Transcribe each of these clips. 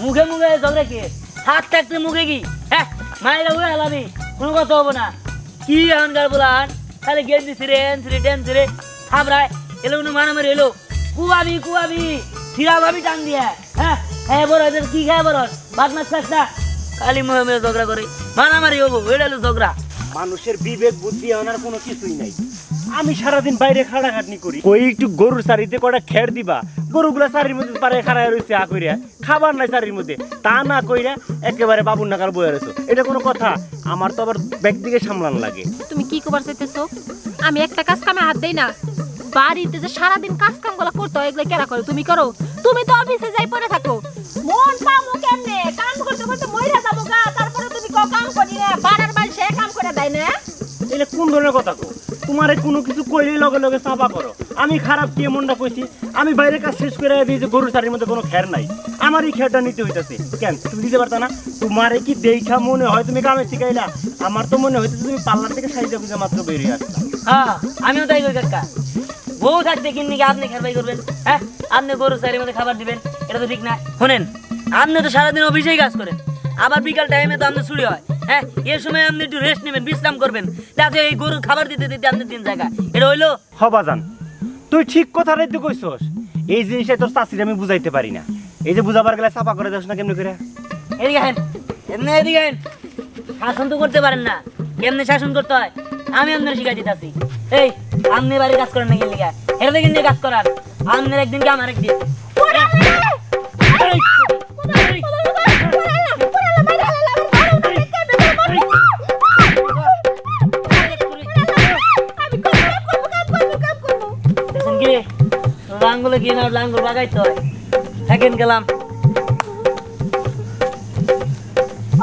মুখে মুখে ঝগড়া কি হাত থাকতে মুখে কি মায়েরা উড়ে হেলাবি কোনো কথা হবো না কি এখনকার বলান খালি গেঞ্জি ছিঁড়ে এন ছিঁড়ে টেন ছিঁড়ে থাপড়ায় এলো কোনো মারামারি এলো কুয়াবি কুয়াবি ছিঁড়া ভাবি টান দিয়ে হ্যাঁ বড় কি খায় বড় ভাত মাছ খাস না খালি মুখে মুখে ঝগড়া করে মারামারি হবো এটা হলো ঝগড়া মানুষের বিবেক বুদ্ধি আনার কোনো কিছুই নাই আমি সারাদিন বাইরে খাটাখাটনি করি কই একটু গরুর চারিতে কটা খের দিবা গরুগুলা চারির মধ্যে পারে খাড়ায় রয়েছে আ কইরা খাবার নাই চারির মধ্যে তা না কইরা একেবারে বাবুর নাকার বয়ে রয়েছে এটা কোনো কথা আমার তো আবার ব্যক্তিকে সামলান লাগে তুমি কি কবার চাইতেছো আমি একটা কাজ কামে হাত দেই না বাড়িতে যে সারাদিন কাজ কাম গুলো করতে হয় এগুলো কেরা করো তুমি করো তুমি তো অফিসে যাই পড়ে থাকো মন পামু কেমনে কাম করতে করতে মইরা যাবো গা তারপরে তুমি কাম করি না বাড়ার বাল সে কাম করে দেয় না এটা কোন ধরনের কথা কো তোমারে কোনো কিছু কইলেই লগে লগে চাপা করো আমি খারাপ কি মনটা কইছি আমি বাইরে কাজ শেষ করে দিই যে গরুর চারির মধ্যে কোনো খের নাই আমার এই খেরটা নিতে হইতাছে কেন তুমি দিতে পারতা না তোমারে কি দেখা মনে হয় তুমি কামে শিখাইলা আমার তো মনে হইতেছে তুমি পার্লার থেকে সাইজা বুঝা মাত্র বেরিয়ে আসলা হ্যাঁ আমিও তাই কই কাকা বউ থাকতে কিন্নি কি আপনি খেরবাই করবেন আপনি গরুর চারির মধ্যে খাবার দিবেন এটা তো ঠিক না শুনেন আপনি তো সারাদিন অফিসেই কাজ করেন আবার বিকাল টাইমে তো আপনি ছুটি হয় এই সময় আপনি একটু রেস্ট নেবেন বিশ্রাম করবেন তাতে এই গরুর খাবার দিতে দিতে আপনি 3 জায়গা এটা হইলো হবাজান তুই ঠিক কথাটাই তো কইছস এই জিনিসটা তোর চাষির আমি বুঝাইতে পারি না এই যে বুঝাবার গেলে চাপা করে যাস না কেমনে করে এদিকে হেন এমনি এদিকে হেন শাসন তো করতে পারেন না কেমনে শাসন করতে হয় আমি আপনার শিখাই দিতেছি এই আপনি বাড়ি কাজ করেন না গেলে এটা দেখে নিয়ে কাজ করার আপনার একদিন কি আমার একদিন লাঙ্গুলে গিয়ে না লাঙ্গুল বাগাইতে হয় থাকেন গেলাম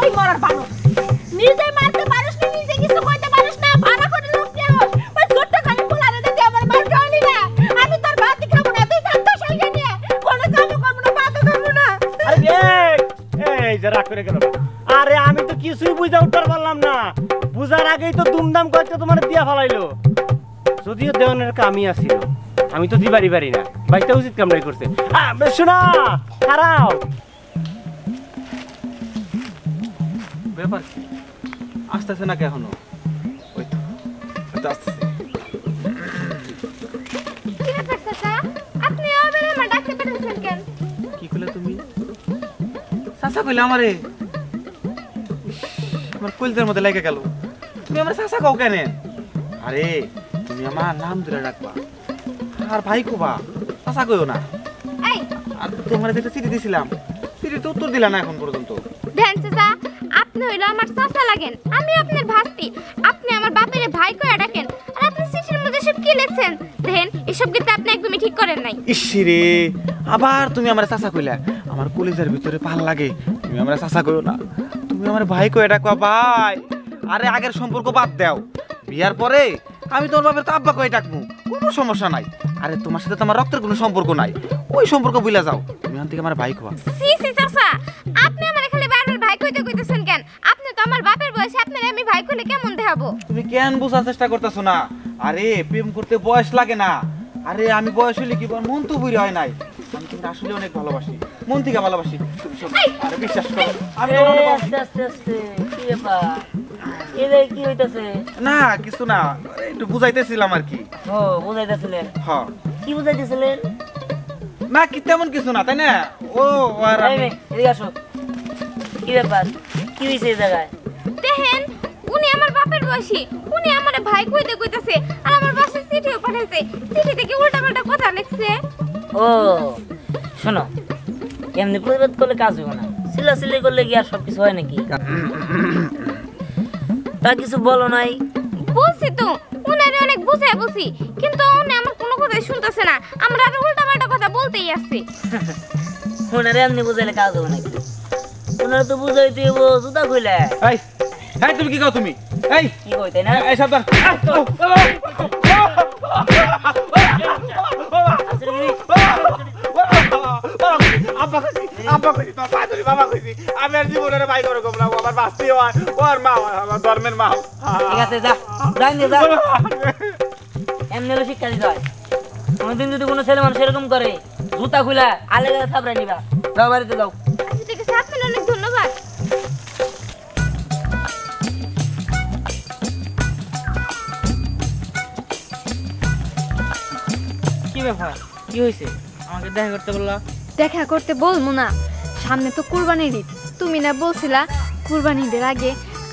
ওই মরার বানো নিজে মারতে পারিস না নিজে কিছু কইতে পারিস না ভাড়া করে লোক দেও ওই ছোট্ট খালি পোলারে দে আমার মার গালি না আমি তোর ভাত খাবো না তুই থাকতো সাইকে নিয়ে কোনো কাম করব না ভাত খাবো না আরে এই যে রাগ করে গেল আরে আমি তো কিছুই বুঝা উঠতে পারলাম না বুঝার আগেই তো দুমদাম করতে তোমার দিয়া ফলাইলো যদিও দেওয়ানের কামই আছিল আমি তো দিবারি পারি না বাইটা উচিত কামড়াই করছে শোনা খারাপ ব্যাপার কি আসতেছে না এখনো ওই তো আসতেছে কি ব্যাপার চাচা আপনি আবার আমার ডাকতে পারেন কেন কি কইলে তুমি চাচা কইলে আমারে আমার কলজের মধ্যে লাগা গেল তুমি আমার চাচা কও কেন আরে তুমি আমার নাম ধরে রাখবা আর ভাই কোবা চাচা কইও না এই আর তোমারে যেটা চিঠি দিছিলাম চিঠি তো উত্তর দিলা না এখন পর্যন্ত দেন চাচা আপনি হইলো আমার চাচা লাগেন আমি আপনার ভাস্তি আপনি আমার বাপের ভাই কইয়া ডাকেন আর আপনি চিঠির মধ্যে সব কি লিখছেন দেন এসব কিন্তু আপনি একদমই ঠিক করেন নাই ইসিরে আবার তুমি আমার চাচা কইলা আমার কলেজের ভিতরে ভাল লাগে তুমি আমার চাচা কইও না তুমি আমার ভাই কইয়া ডাকবা ভাই আরে আগের সম্পর্ক বাদ দাও বিয়ার পরে আমি তোর বাপের তো আব্বা কই ডাকবো কোনো সমস্যা নাই আরে তোমার সাথে তো আমার রক্তের কোনো সম্পর্ক নাই ওই সম্পর্ক ভুলে যাও তুমি আন থেকে আমার ভাই কইবা সি সি চাচা আপনি আমারে খালি বারবার ভাই কইতেছেন কেন আপনি তো আমার বাপের বয়সে আপনারে আমি ভাই কইলে কেমন দেখাবো তুমি কেন বোঝার চেষ্টা করতেছো না আরে প্রেম করতে বয়স লাগে না আরে আমি বয়স হইলে কি মন তো বুড়ি হয় নাই আমি তোমাকে আসলে অনেক ভালোবাসি মন থেকে ভালোবাসি আরে বিশ্বাস করো আমি আস্তে আস্তে আস্তে কি ব্যাপার এলে কি হইতাছে না কিছু না একটু বুঝাইতেছিলাম আর কি ও বুঝাইতেছিলেন হ্যাঁ কি বুঝাইতেছিলেন না কি তেমন কিছু না তাই না ও আর আমি এদিকে আসো কি ব্যাপার কি হইছে এই জায়গায় দেখেন উনি আমার বাপের বয়সী উনি আমারে ভাই কইতেছে আর আমার বাসায় চিঠিও পাঠাইছে চিঠি থেকে উল্টাপাল্টা কথা লিখছে ও শোনো এমনি প্রতিবাদ করলে কাজ হবে না সিলাসিলি করলে কি আর সবকিছু হয় নাকি তা কিছু বলো নাই বলছি তো উনারে অনেক বুঝাই বলছি, কিন্তু উনি আমার কোনো কথাই শুনতেছে না। আমরা আর উল্টাপাল্টা কথা বলতেই আসছি। ওনারে এমনি বুঝাইলে কাজ হবে নাকি? ওনারা তো বুঝাইতে হবো জুতা খুলে। এই এই তুমি কি কও তুমি? এই কি কই তাই না? এই সাবধান। আমি আর জীবনের ভাই করে কম না, আমার বাস্তি হয়, ওর মা হয়, আমার ধর্মের মা। ঠিক আছে যা, যাই যা। এমনি হলো শিক্ষা দিতে হয়। কোনোদিন যদি কোনো ছেলে মানুষ এরকম করে জুতা খুলে আলাদা থাপড়াই নিবা। যাও বাড়িতে যাও। আচ্ছা ঠিক আছে, আপনার অনেক ধন্যবাদ। কি ব্যাপার, কি হয়েছে? আমাকে দেখা করতে বললা। দেখা করতে বলবো না, সামনে তো কুরবানির ঈদ। তুমি না বলছিলা কুরবানির ঈদের আগে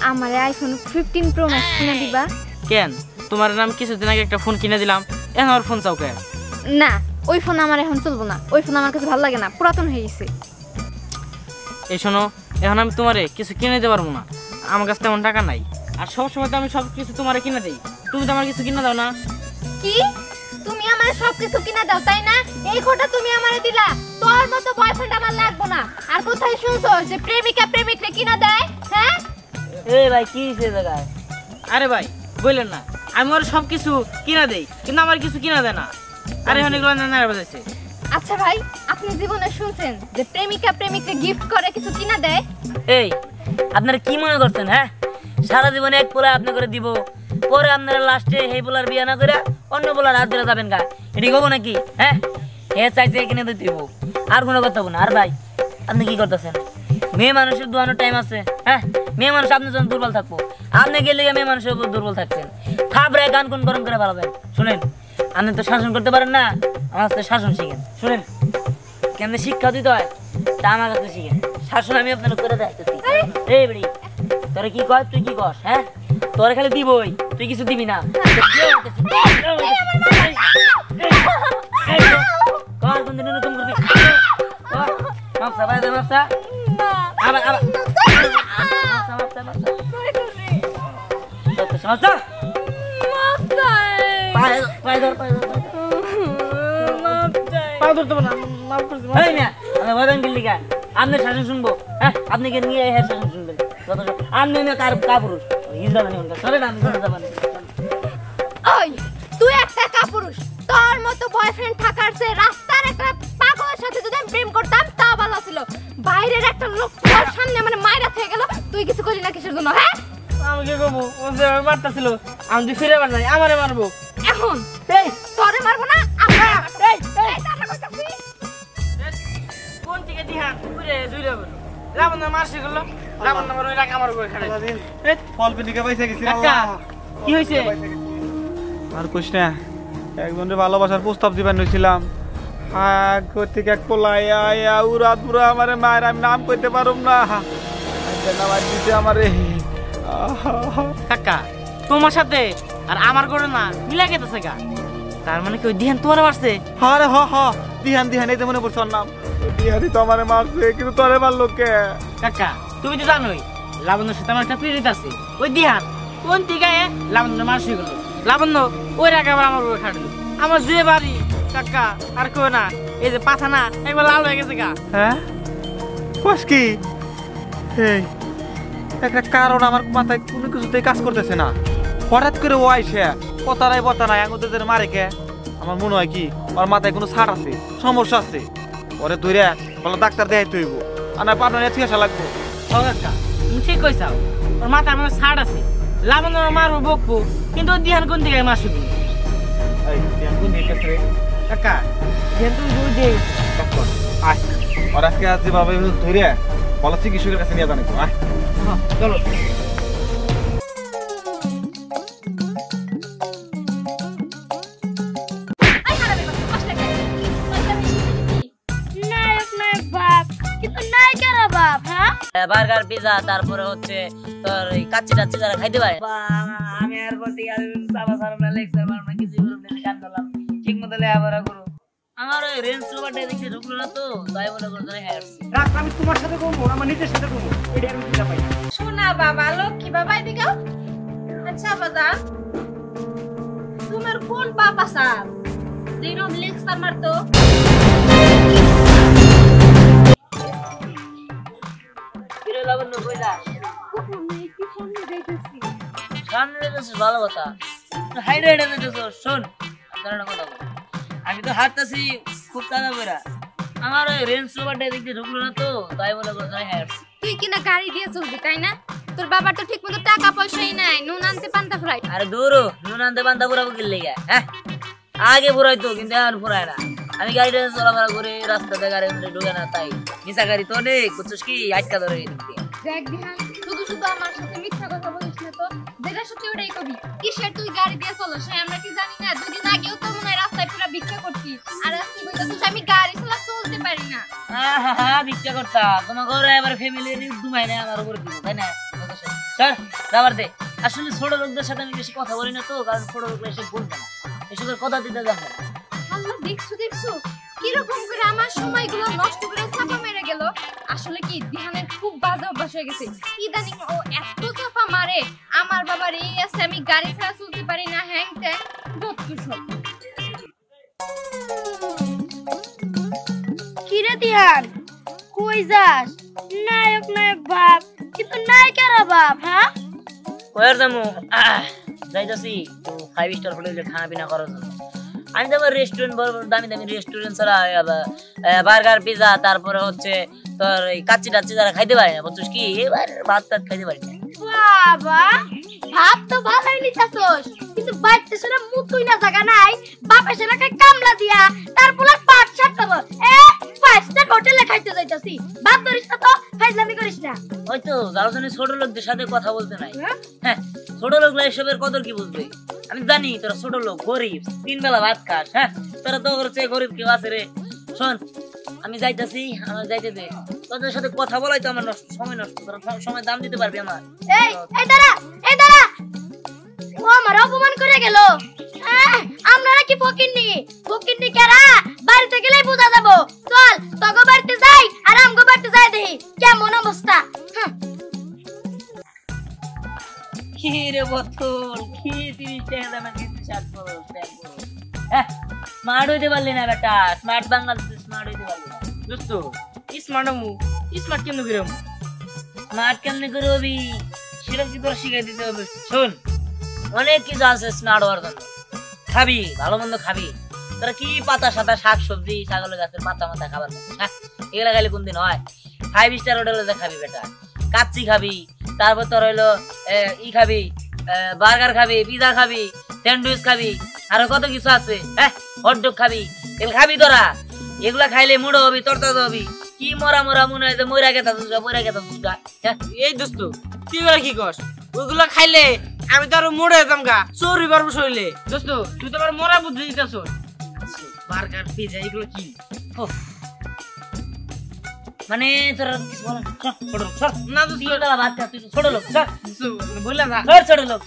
আমারে আইফোন 15 প্রো ম্যাক্স কিনে দিবা? কেন, তোমার নাম কিছুদিন আগে একটা ফোন কিনে দিলাম, এখন আমার ফোন চাও কেন? না, ওই ফোন আমার এখন চলবো না। ওই ফোন আমার কাছে ভালো লাগে না, পুরাতন হয়ে গেছে। এই শোনো, এখন আমি তোমারে কিছু কিনে দিতে পারবো না, আমার কাছে তেমন টাকা নাই। আর সবসময় তো আমি সব কিছু তোমারে কিনে দিই, তুমি তো আমার কিছু কিনে দাও না। কি তুমি আমারে সবকিছু কিনে দাও তাই না? এই খোটা তুমি আমারে দিলা। তোর মতো বয়ফ্রেন্ড আমার লাগবো না। আর কোথায় শুনছো যে প্রেমিকা প্রেমিককে কিনে দেয়? হ্যাঁ এই ভাই কি হয়েছে জায়গায়? আরে ভাই বললেন না, আমি ওর সব কিছু কিনা দেই, কিন্তু আমার কিছু কিনা দেয় না। আরে এখন এগুলো না বাজাইছে। আচ্ছা ভাই, আপনি জীবনে শুনছেন যে প্রেমিকা প্রেমিককে গিফট করে কিছু কিনা দেয়? এই আপনারা কি মনে করছেন? হ্যাঁ, সারা জীবনে এক পোলা আপনি করে দিব, পরে আপনারা লাস্টে এই পোলার বিয়ে না করে অন্য পোলার হাত ধরে যাবেন গা, এটি হবো নাকি? হ্যাঁ, হে চাইছে কিনে দিতে হবো, আর কোনো কথা হবো না। আর ভাই আপনি কি করতেছেন? মেয়ে মানুষের দোয়ানোর টাইম আছে। হ্যাঁ, মেয়ে মানুষ আপনি যখন দুর্বল থাকবো, আপনি গেলে মেয়ে মানুষের উপর দুর্বল থাকছেন, থাপড়ে গান কোন গরম করে পালাবেন। শুনেন, আপনি তো শাসন করতে পারেন না, আমার কাছে শাসন শিখেন। শুনেন, কেমনে শিক্ষা দিতে হয় তা আমার কাছে শিখেন। শাসন আমি আপনার করে দেখতেছি। এই বেড়ি, তোরা কি কয়, তুই কি কস? হ্যাঁ, তোরা খালি দিবই, তুই কিছু দিবি না। নতুন করবি মাপসা বাইরে মাপসা আবার আবার আপনি শাসন শুনবো? হ্যাঁ, আপনি কে নিয়ে শাসন শুনবেন? আপনি কাপুরুষ ওই তুই একটা কাপুরুষ। তোর মতো বয়ফ্রেন্ড থাকার চেয়ে রাস্তার একটা পাগলের সাথে যদি আমি প্রেম করতাম তা ভালো ছিল। বাইরের একটা লোক তোর সামনে মানে মাইরা থেকে গেল, তুই কিছু করলি না কিসের জন্য? হ্যাঁ, আমি কি করবো? মারতেছিল, আমি তুই ফিরে পারবো, আমারে মারবো। এখন এই তোরে মারবো না, কোন থেকে দিহান ঘুরে দুই যাবে লাবণ মারছি করলো, লাবণ আমার ওই রাখা আমার উপরে খাড়ে। ফল পিনিকে পয়সা গেছি। কাকা কি হয়েছে? আর কইস না, একজনের ভালোবাসার প্রস্তাব দিবেন হয়েছিলাম, থেকে এক পোলাই উড়া দুরা আমারে মায়ের, আমি নাম কইতে পারুম না, নামাজ দিতে আমারে। কাকা তোমার সাথে আর আমার করে না মিলা গেতেছে গা, তার মানে কি ওই দিহান তোমার মারছে? আরে হ হ, দিহান দিহান, এই তো মনে পড়ছে ওর নাম। দিহানি তো আমারে মারছে, কিন্তু তোরে মারলো কে? কাকা তুমি তো জানোই লাবণ্যর সাথে আমার একটা পীড়িত আছে। ওই দিহান কোন থেকে লাবণ্য মারছি গেল, লাবণ্য ওই রাখা আবার আমার উপরে খাটলো। আমার যে বাড়ি কাকা আর কেউ না, এই যে পাথা না একবার লাল হয়ে গেছে গা। হ্যাঁ কস কি? এই একটা কারণ আমার মাথায় কোনো কিছুতেই কাজ করতেছে না। হঠাৎ করে ও আইসে পতারায় পতারায় আঙুদের মারে কে? আমার মনে হয় কি ওর মাথায় কোনো ছাড় আছে, সমস্যা আছে। ওরে ধরে বলো ডাক্তার দেখাইতে হইব, আর না পাবনা চিকিৎসা লাগবো। ও কাকা তুমি ঠিক কইছাও, ওর মাথায় আমার ছাড় আছে, লাবণ্য মারবো বকবো, কিন্তু ওই দিহান কোন দিকে মারছি? এই দিহান কোন দিকে রে কাকা? দিহান তুমি দুই দিয়ে গেছে। আয় ওর আজকে আজ যেভাবে ধরে বলো চিকিৎসকের কাছে নিয়ে জানাবো। আয় চলো। বার্গার পিজা, তারপরে হচ্ছে তোর কাচ্চি টাচ্চি যারা খাইতে পারে। আমি আর বলতে লেকচার মারব না, কিছু কান ধরলাম ঠিক মতো লেখাপড়া করো। আমার ওই রেঞ্জ রোভারটা দেখে ঢুকলো না তো, তাই বলে করে রাখ, আমি তোমার সাথে করবো, আমার নিজের সাথে করবো, এটা আমি দিতে পাই। শোনা বাবা, লক্ষ্মী বাবা এদিকে। আচ্ছা বাবা, তোমার কোন বাপ আসার যেরকম লেকচার মারতো কিরে লাবণ্য কইলা সামনে যাচ্ছিস ভালো কথা হাইডে হাইডে যাচ্ছিস শোন আপনার একটা কথা বল আমি তো হাঁটতেছি খুব তাড়া বেড়া আমার ওই রেঞ্জ রোভারটা এদিক দিয়ে ঢুকলো না তো তাই মনে করো তাই হাঁটছি তুই কিনা গাড়ি দিয়ে চলবি তাই না তোর বাবার তো ঠিকমতো টাকা পয়সাই নাই নুন আনতে পান্তা ফ্রাই আরে দূর নুন আনতে পান্তা পুরাবো কিনলে হ্যাঁ আগে পুরাইতো কিন্তু এখন পুরায় না আমি গাড়িটা চলাফেরা করে রাস্তাতে গাড়ি ঢুকে না তাই নিচা গাড়ি তো অনেক বুঝছিস কি আটকা ধরে দেখ দিহান শুধু শুধু আমার সাথে মিথ্যা কথা বলিস না তো যেটা সত্যি ওটাই কবি কিসের তুই গাড়ি দিয়ে চলো সে আমরা কি জানি না দুদিন আগেও তো মনে হয় রাস্তায় পুরো ভিক্ষা করছিস আর আজকে বলছিস আমি গাড়ি চালা চলতে পারি না ভিক্ষা করতা তোমার ঘরে এবার ফ্যামিলি দুমাই না আমার উপর দিব তাই না স্যার রাবার দে আসলে ছোট লোকদের সাথে আমি বেশি কথা বলি না তো কারণ ছোট লোকরা এসে বলবে না এসবের কথা দিতে জানবে না আল্লাহ দেখছো কিরকম করে আমার সময়গুলো নষ্ট করে চাপা মেরে গেল আসলে কি দিহানের খুব বাজে অভ্যাস হয়ে গেছে ইদানিং ও এত চাপা মারে আমার বাবার এই আছে আমি গাড়ি ছাড়া চলতে পারি না হ্যাং ট্যাং যত সব কিরে দিহান কই যাস নায়ক নায়ক ভাব কিন্তু নায়িকারা ভাব হ্যাঁ কয়ার যামু যাইতাছি তো 5 স্টার হোটেলে খানা পিনা করার জন্য আমি তো আমার রেস্টুরেন্ট বড় বড় দামি দামি রেস্টুরেন্ট ছাড়া বার্গার পিজা তারপরে হচ্ছে তোর এই কাচ্চি টাচ্চি যারা খাইতে পারে না বুঝছিস কি এবার ভাত টাত খাইতে পারি না বাবা ভাব তো ভালোই নিতাছস কিন্তু বাইতে সেটা মুতুই না জায়গা নাই বাপে সেটা কামলা দিয়া তারপর পাট শাক খাবো 5 স্টার হোটেলে খাইতে যাইতাছি বাপ করিস না তো ফাইজলামি করিস না ওই তো যারা ছোট লোকদের সাথে কথা বলতে নাই হ্যাঁ ছোট লোকরা এসবের কদর কি বুঝবে আমি জানি তোরা ছোট লোক গরিব 3 বেলা ভাত খাস হ্যাঁ তোরা তো করছে গরিব কেউ আছে রে শোন আমি যাইতাছি আমার যাইতে দে তোদের সাথে কথা বলাই তো আমার সময় নষ্ট তোরা সময় দাম দিতে পারবি আমার এই দাঁড়া ও আমার অপমান করে গেল আমরা কি ফকিন্নি কারা বাড়িতে গেলেই বোঝা যাবো চল তোগো বাড়িতে যাই আর আমগো বাড়িতে যাই দেখি কেমন অবস্থা কি রে বতল কি 30 টাকা দামের কিছু শার্ট পরো স্মার্ট হইতে পারলি না বেটা স্মার্ট বাংলাদেশ স্মার্ট হইতে পারলি না দোস্ত স্মার্ট কেমনে করে স্মার্ট কেমনে করে হবি সেটা কি তোর শিখাই দিতে হবে শোন অনেক কিছু আছে স্মার্ট হওয়ার জন্য খাবি ভালো মন্দ খাবি তোরা কি পাতা সাতা শাক সবজি ছাগলের গাছের পাতা মাথা খাবার হ্যাঁ এগুলা খাইলে কোনদিন হয় 5 স্টার হোটেলে খাবি বেটা কাচ্চি খাবি তারপর তোর হইলো ই খাবি বার্গার খাবি পিজা খাবি স্যান্ডউইচ খাবি আরো কত কিছু আছে হ্যাঁ হটডগ খাবি এগুলো খাবি তোরা এগুলা খাইলে মুড়ো হবি তরতাজা হবি কি মরা মনে হয় মরা গেতা দুসগা হ্যাঁ এই দোস্ত তুই এবার কি কস ওগুলা খাইলে আমি তো আরো মরে যেতাম গা চোরি পারবো শরীরে দোস্ত তুই তো আবার মরা বুদ্ধি দিতেছ বার্গার পিজা এগুলো কি মানে তোরা কিছু বল না দোস্ত তোরা ভাত খা তুই ছোট লোক বললাম না ছোট লোক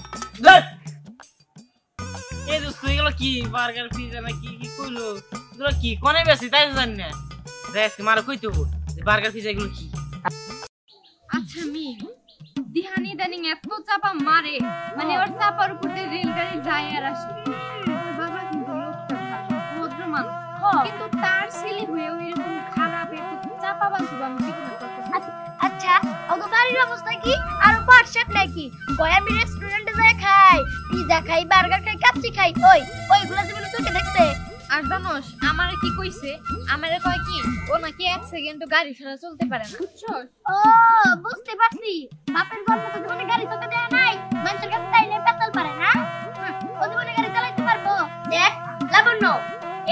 এই দোস্ত এগুলো কি বার্গার পিজা না কি কি কইলো এগুলো কি কোনে বেশি তাই জানি না দেখ মারা কইতে হবো বার্গার পিজা এগুলো কি আচ্ছা মি দিহানি ইদানিং এত চাপা মারে মানে ওর চাপার উপর দিয়ে রেলগাড়ি যায় আর আসে ওর বাবা কিন্তু লোকটা ভালো ভদ্র মানুষ কিন্তু তার ছেলে হয়েও এরকম খারাপ এত চাপাবাজি আমি জীবনে করতে আচ্ছা ওগো বাড়ির অবস্থা কি আর পাট শাক নাকি গয়া আমি রেস্টুরেন্টে যাই খাই পিজা খাই বার্গার খাই কাচ্চি খাই ওইগুলা জীবনে তোকে দেখতে আর জানোস আমারে কি কইছে আমারে কয় কি ও নাকি 1 সেকেন্ডও গাড়ি ছাড়া চলতে পারে না বুঝছস ও বুঝতে পারছি বাপের গল্প তো জীবনে গাড়ি চলতে দেয় নাই মানুষের কাছে চাইলে পেছাল পারে না ও জীবনে গাড়ি চালাতে পারবো দেখ লাবণ্য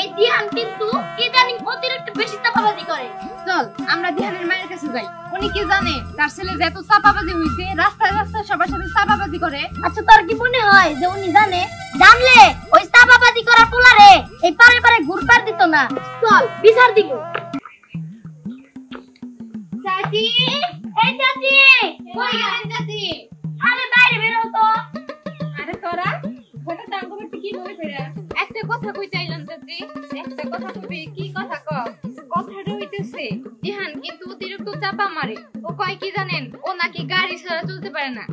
এই দিহান কিন্তু ইদানিং অতিরিক্ত বেশি চাপাবাজি করে চল আমরা দিহানের মায়ের কাছে যাই উনি কি জানে তার ছেলে যে এত চাপাবাজি হইছে রাস্তায় রাস্তায় সবার সাথে চাপাবাজি করে আচ্ছা তোর কি মনে হয় যে উনি জানলে ওই চাপাবাজি করা পোলারে এই পারে পারে ঘুরপার দিত না চল বিচার দিব চাচি এই চাচি কই গেলেন চাচি আরে বাইরে বের হও তো আরে তোরা হঠাৎ আঙ্গুল করতে কি বলে ফেরা একটা কথা কই চাইলাম চাচি একটা কথা কইবে কি কথা ক কথাটা হইতেছে দিহান কিন্তু অতিরিক্ত চাপা মারে ও কয় কি জানেন ও নাকি গাড়ি ছাড়া চলতে পারে না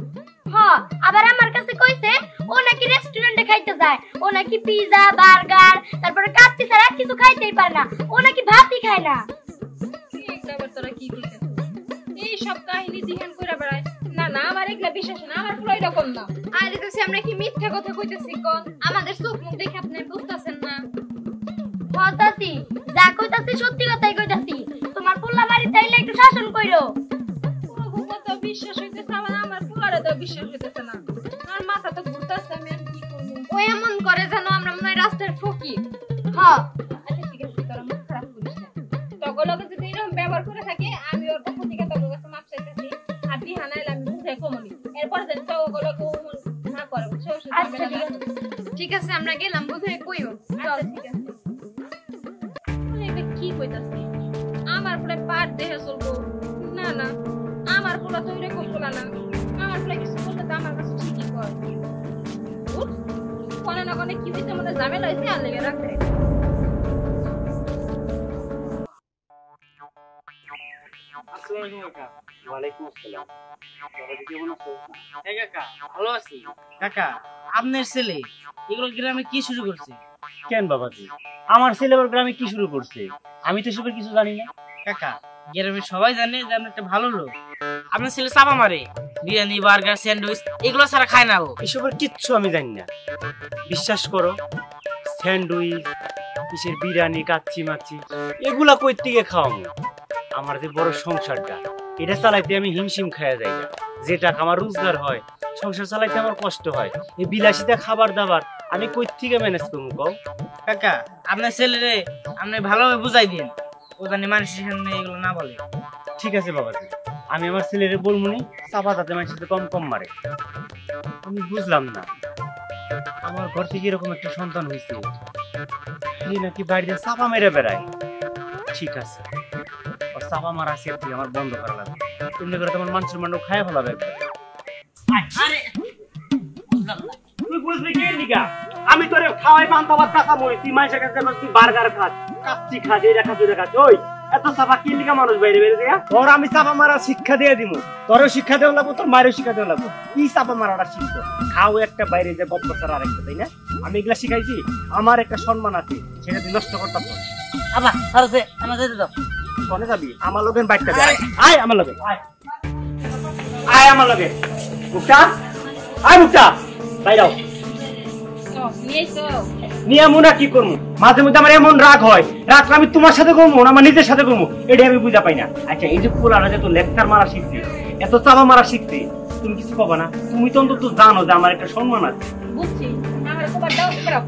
আবার আমার কাছে কইছে ও ও নাকি রেস্টুরেন্টে খাইতে যায়, ও নাকি পিজা বার্গার তারপরে কাচ্চি ছাড়া আর কিছু খাইতেই পারে না, ও নাকি ভাতই খায় না। তোরা কি কইছিস? এই সব কাহিনী দিহান কইরা বেড়ায়। না না, আমার এগুলা বিশ্বাস না, আমার পুরো এরকম না। আরে তো আমরা কি মিথ্যা কথা কইতেছি কোন? আমাদের চোখ মুখ দেখে আপনি বুঝতাছেন না। হতাছি যা কইতাছি সত্যি কথাই কইতাছি, তোমার পোলা বাড়ি তাইলে একটু শাসন কইরো। পুরো কথা বিশ্বাস হইতেছে, আমার পুরারে তো বিশ্বাস হইতেছে না। আমার মাথা তো ঘুরতাছে, আমি আর কি করব? ও এমন করে যেন আমরা মনে হয় রাস্তার ফকির। হ্যাঁ আচ্ছা ঠিক আছে, তোরা মুখ খারাপ করিস না। তগলকে যদি এরকম ব্যবহার করে থাকে, আমি ওর পক্ষ থেকে তগর কাছে মাপ চাইতেছি। আর দিহান আইলে আমি বুঝাই কমনি, এরপর যেন তগলকে না করে। ঠিক আছে, আমরা গেলাম, বুঝাই কইও। চল ঠিক আছে। কি কইতাছি? আমার পুরো পার দেহে চলবো না না, আমার পোলা তো এরকম পোলা না। আমার পোলা কিছু বলতে তো আমার কাছে ঠিকই কয়। কোনে না কোনে কি হয়েছে, আমাদের ঝামেলা হয়েছে, আর লেগে রাখবে। ভালো আছি কাকা। আপনার ছেলে এগুলো গ্রামে কি শুরু করছে? কেন বাবাজি, আমার ছেলে আবার গ্রামে কি শুরু করছে? আমি তো এসবের কিছু জানি না। কাকা গ্রামে সবাই জানে যে আপনি একটা ভালো লোক। আপনার ছেলে চাপা মারে, বিরিয়ানি বার্গার স্যান্ডউইচ এগুলো ছাড়া খায় না ও। এসবের কিচ্ছু আমি জানি না, বিশ্বাস করো। স্যান্ডউইচ, কিসের বিরিয়ানি, কাচ্চি মাচ্চি এগুলা কই থেকে খাওয়াবো? আমার যে বড় সংসারটা, এটা চালাইতে আমি হিমশিম খাইয়া যাই না। যে টাকা আমার রোজগার হয়, সংসার চালাইতে আমার কষ্ট হয়। এই বিলাসিতা খাবার দাবার আমি কই থেকে ম্যানেজ করবো কও? কাকা আপনার ছেলেরে আপনি ভালোভাবে বুঝাই দিন, ও জানি মানুষের সামনে এগুলো না বলে। ঠিক আছে বাবাজি, আমি আমার ছেলেরে বলবো নি চাপা তাতে মানুষের সাথে কম কম মারে। আমি বুঝলাম না, আমার ঘর থেকে এরকম একটা সন্তান হয়েছে, নাকি বাড়িতে চাপা মেরে বেড়ায়। ঠিক আছে, ওর চাপা মারা সেফটি আমার বন্ধ করা লাগবে। এমনি করে তোমার মানুষের মানুষ খায় ফেলাবে। তুই বুঝবি কি নিকা? আমি তোরে খাওয়াই পান্তা ভাত কাঁচা মরি, তুই মানুষের কাছে তুই বার্গার খাস, কাচ্চি খাস, এটা খাস, ওইটা খাস। ওই এত চাপা কি লিখা মানুষ বাইরে বেড়ে দেয়া? তোর আমি চাপা মারা শিক্ষা দিয়ে দিব। তোরও শিক্ষা দেওয়া লাগবো, তোর মায়েরও শিক্ষা দেওয়া লাগবো। কি চাপা মারাটা শিখতো? খাও একটা, বাইরে যে গপ্প ছাড়া আরেকটা, তাই না? আমি এগুলা শিখাইছি, আমার একটা সম্মান আছে, সেটা তুই নষ্ট করতাম না। আবার ভালোছে আমার যেতে দাও। কনে যাবি? আমার লোকের বাইকটা দে। আয় আমার লগে, আয় আয় আমার লগে। মুক্তা, আয় মুক্তা, বাইরাও। নিয়ে মুনা কি করবো? মাঝে মধ্যে আমার এমন রাগ হয়, রাগটা আমি তোমার সাথে করবো না আমার নিজের সাথে করবো, এটা আমি বুঝা পাই না। আচ্ছা এই যে পোলারা যে তো লেকচার মারা শিখছে, এত চাপা মারা শিখছে, তুমি কিছু পাবা না? তুমি তো অন্তত জানো যে আমার একটা সম্মান আছে। বুঝছি, আমার খবর দাও খারাপ।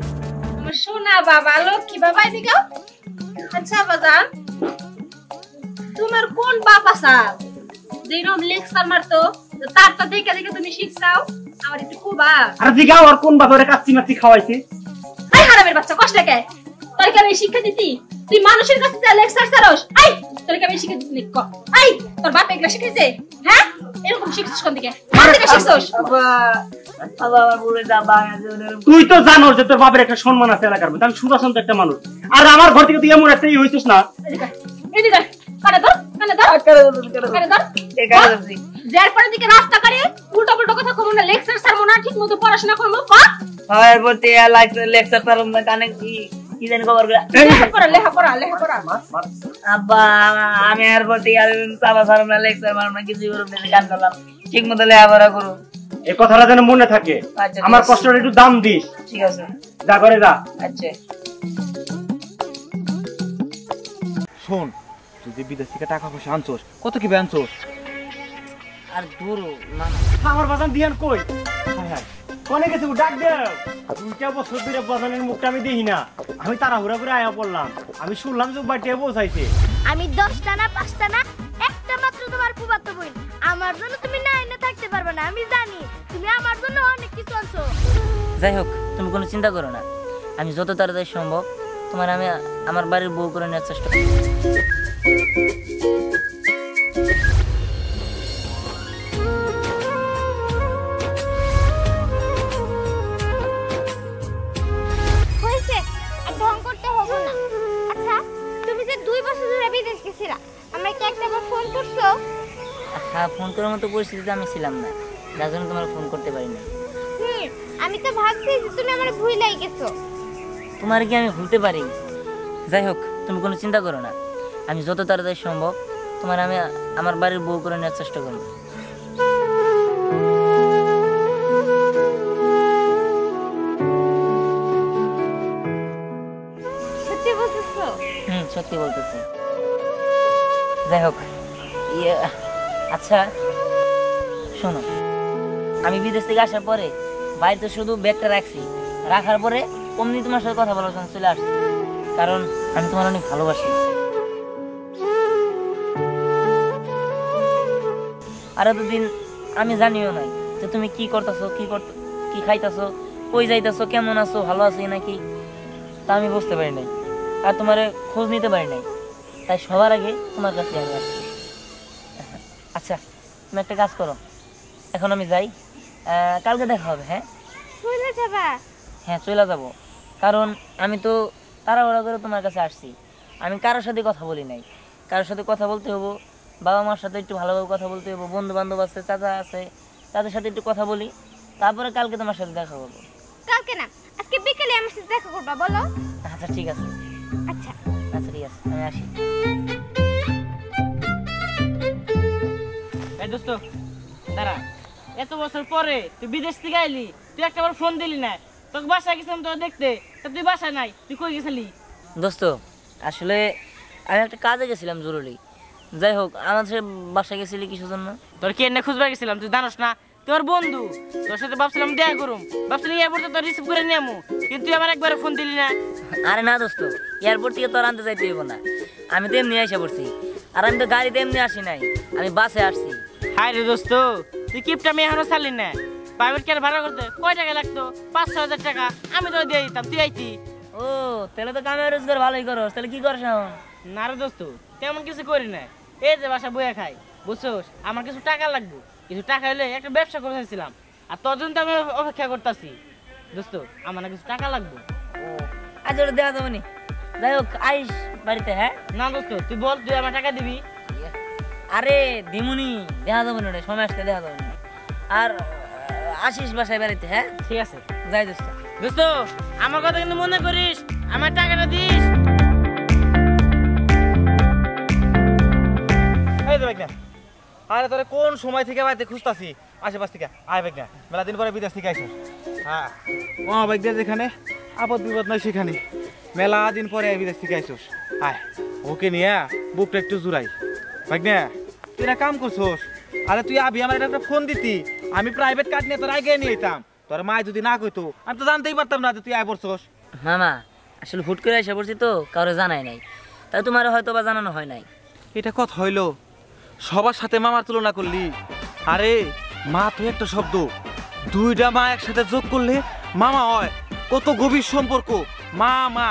আমার সোনা বাবা, লক্ষ্মী বাবা, এদিকে। আচ্ছা বাজান, তোমার কোন বাপ আছে যেরকম লেকচার মারতো, তারটা দেখে দেখে তুমি শিখছাও? আমার একটু খুবা। আর জিগাও আর কোন বাপরে কাচ্চি মাচ্চি খাওয়াইছে? আই হারামের বাচ্চা, কষ্ট লাগে। তোর কি আমি শিক্ষা দিতি? তুই মানুষের কাছে যা লেকচার ছাড়স। আই তোর কি আমি শিক্ষা দিতি নি? আই তোর বাপ এগুলা শিখাইছে? হ্যাঁ, এরকম শিখছিস কোন দিকে? কোন দিকে শিখছস? তুই তো জানো যে তোর বাপের একটা সম্মান আছে এলাকার মধ্যে, আমি সুদাসন্ত একটা মানুষ। আর আমার ঘর থেকে তুই এমন একটা হইছিস না। এদিকে কানে ধর, কানে ধর, কানে ধর। যার পরে দিকে রাস্তা করে উল্টো উল্টো কথা কমু না, লেকচার ছাড়বো না, ঠিক মতো পড়াশোনা করবো। হয় বলতে লেকচার পারুম না, কানে কি জানি খবর করে লেখাপড়া। আব্বা আমি আর বলতে চাপা পারুম না, লেকচার পারুম না, কিছু করুম না, গান করলাম, ঠিক মতো লেখাপড়া করুম। এই কথাটা যেন মনে থাকে, আমার কষ্টটা একটু দাম দিস। ঠিক আছে, যা করে যা। আচ্ছা শোন, তুই যে বিদেশ থেকে টাকা পয়সা আনছোস, কত কি আনছোস? আর দূর না আমার বাজান দিয়ান কই? কোনে গেছে? ডাক দে। 2টা বছর ধরে বাজানের মুখটা আমি দেখি না। আমি তাড়াহুড়া করে আয়া পড়লাম, আমি শুনলাম যে বাড়িতে পৌঁছাইছে। আমি 10টা না 5টা না, একটা মাত্র তোমার ফুফাতো বোন। আমার জন্য তুমি না এনে থাকতে পারবে না, আমি জানি। তুমি আমার জন্য অনেক কিছু আনছো। যাই হোক, তুমি কোনো চিন্তা করো না, আমি যত তাড়াতাড়ি সম্ভব তোমার আমি আমার বাড়ির বউ করে নেওয়ার চেষ্টা করি। হয়েছে, আর ঢং করতে হবে না। আচ্ছা তুমি যে 2 বছর ধরে বিদেশ গেছিলা, আমাকে কি একবার ফোন করছো? হ্যাঁ, ফোন করার মতো পরিস্থিতিতে আমি ছিলাম না, যার জন্য তোমার ফোন করতে পারি না। আমি তো ভাবছি যে তুমি আমার ভুলাই গেছো। তোমার কি আমি ভুলতে পারি? যাই হোক, তুমি কোনো চিন্তা করো না, আমি যত তাড়াতাড়ি সম্ভব তোমার আমি আমার বাড়ির বউ করে নেওয়ার চেষ্টা করবো। সত্যি বলতেছো? সত্যি বলতেছি। যাই হোক, আচ্ছা শোনো, আমি বিদেশ থেকে আসার পরে বাড়িতে শুধু ব্যাগটা রাখছি, রাখার পরে অমনি তোমার সাথে কথা বলার জন্য চলে আসছি, কারণ আমি তোমার অনেক ভালোবাসি। আর এতদিন আমি জানিও নাই যে তুমি কি করতেছো, কি খাইতেছো, কই যাইতেছো, কেমন আছো, ভালো আছো নাকি, তা আমি বুঝতে পারি নাই, আর তোমার খোঁজ নিতে পারি নাই, তাই সবার আগে তোমার কাছে আমি আসছি। আচ্ছা তুমি একটা কাজ করো, এখন আমি যাই, কালকে দেখা হবে। হ্যাঁ চলে যাবা? হ্যাঁ চলে যাবো, কারণ আমি তো তাড়াহুড়া করে তোমার কাছে আসছি, আমি কারোর সাথে কথা বলি নাই, কারোর সাথে কথা বলতে হবো, বাবা মার সাথে একটু ভালোভাবে কথা বলতে হবো, বন্ধু বান্ধব আছে, চাচা আছে, তাদের সাথে একটু কথা বলি, তারপরে কালকে তোমার সাথে দেখা করবো। কালকে না, আজকে বিকেলে আমার সাথে দেখা করবা, বলো? আচ্ছা ঠিক আছে। আচ্ছা ঠিক আছে, আমি আসি। দোস্ত দাঁড়া, এত বছর পরে তুই বিদেশ থেকে আইলি, তুই একটা বার ফোন দিলি না, তোকে বাসায় গেছিলাম তোর দেখতে, তা তুই বাসায় নাই, তুই কই গেছিলি? দোস্ত আসলে আমি একটা কাজে গেছিলাম জরুরি, যাই হোক আমার সে বাসায় গেছিলি কিসের জন্য? তোর কে এনে খুঁজবা গেছিলাম, তুই জানোস না তোর বন্ধু, তোর সাথে ভাবছিলাম দেখা করুম, ভাবছিলাম এয়ারপোর্টে তোর রিসিভ করে নিয়ে আমু, কিন্তু তুই আমার একবার ফোন দিলি না। আরে না দোস্ত, এয়ারপোর্ট থেকে তোর আনতে যাইতে হইব না, আমি তো এমনি এসে পড়ছি, আর আমি তো গাড়িতে এমনি আসি নাই, আমি বাসে আসছি। হায় রে দোস্ত, তুই কিপটা আমি এখনো ছাড়লি না, প্রাইভেট কার ভাড়া করতে কয় টাকা লাগতো? 5-6 হাজার টাকা, আমি তো দিয়ে দিতাম, তুই আইতি। ও তাহলে তো কামে রোজগার ভালোই করো, তাহলে কি করছ এখন? না রে দোস্ত, তেমন কিছু করি না, এই যে বাসা বইয়া খাই, বুঝছোস? আমার কিছু টাকা লাগবে, কিছু টাকা হলে একটা ব্যবসা করে চাইছিলাম, আর তোর জন্য তো আমি অপেক্ষা করতেছি। দোস্ত আমার না কিছু টাকা লাগবে। ও আজ ওটা দেওয়া যাবে নি, যাই হোক আইস বাড়িতে। হ্যাঁ না দোস্ত, তুই বল, তুই আমার টাকা দিবি? আরে দিমুনি, দেখা যাবে না, সময় আসতে দেখা যাবে না, আর আসিস বাসায় বাড়িতে। হ্যাঁ ঠিক আছে, যাই দোস্ত। দোস্ত আমার কথা কিন্তু মনে করিস, আমার টাকাটা দিস। এই তো ভাইগনা, আরে তোরে কোন সময় থেকে বাড়িতে খুঁজতাছি, আশেপাশ থেকে আয় ভাইগনা, মেলা দিন পরে বিদেশ থেকে আইসো। হ্যাঁ ও ভাইগনা, যেখানে আপদ বিপদ নয় সেখানে, মেলা দিন পরে বিদেশ থেকে আইসোস, আয় ওকে নিয়ে বুকটা একটু জুড়াই। ভাইগনা তুই না কাম করছোস, আরে তুই আবি আমার একটা ফোন দিতি, আমি প্রাইভেট কার নিয়ে তোর আগে নিয়ে যেতাম, তোর মা যদি না কইতো আমি তো জানতেই পারতাম না যে তুই আয় পড়ছোস। মামা আসলে হুট করে এসে পড়ছি তো, কারো জানাই নাই, তাই তোমার হয়তো বা জানানো হয় নাই। এটা কথা হইলো, সবার সাথে মামার তুলনা করলি? আরে মা তো একটা শব্দ, দুইটা মা একসাথে যোগ করলে মামা হয়, কত গভীর সম্পর্ক মা মা।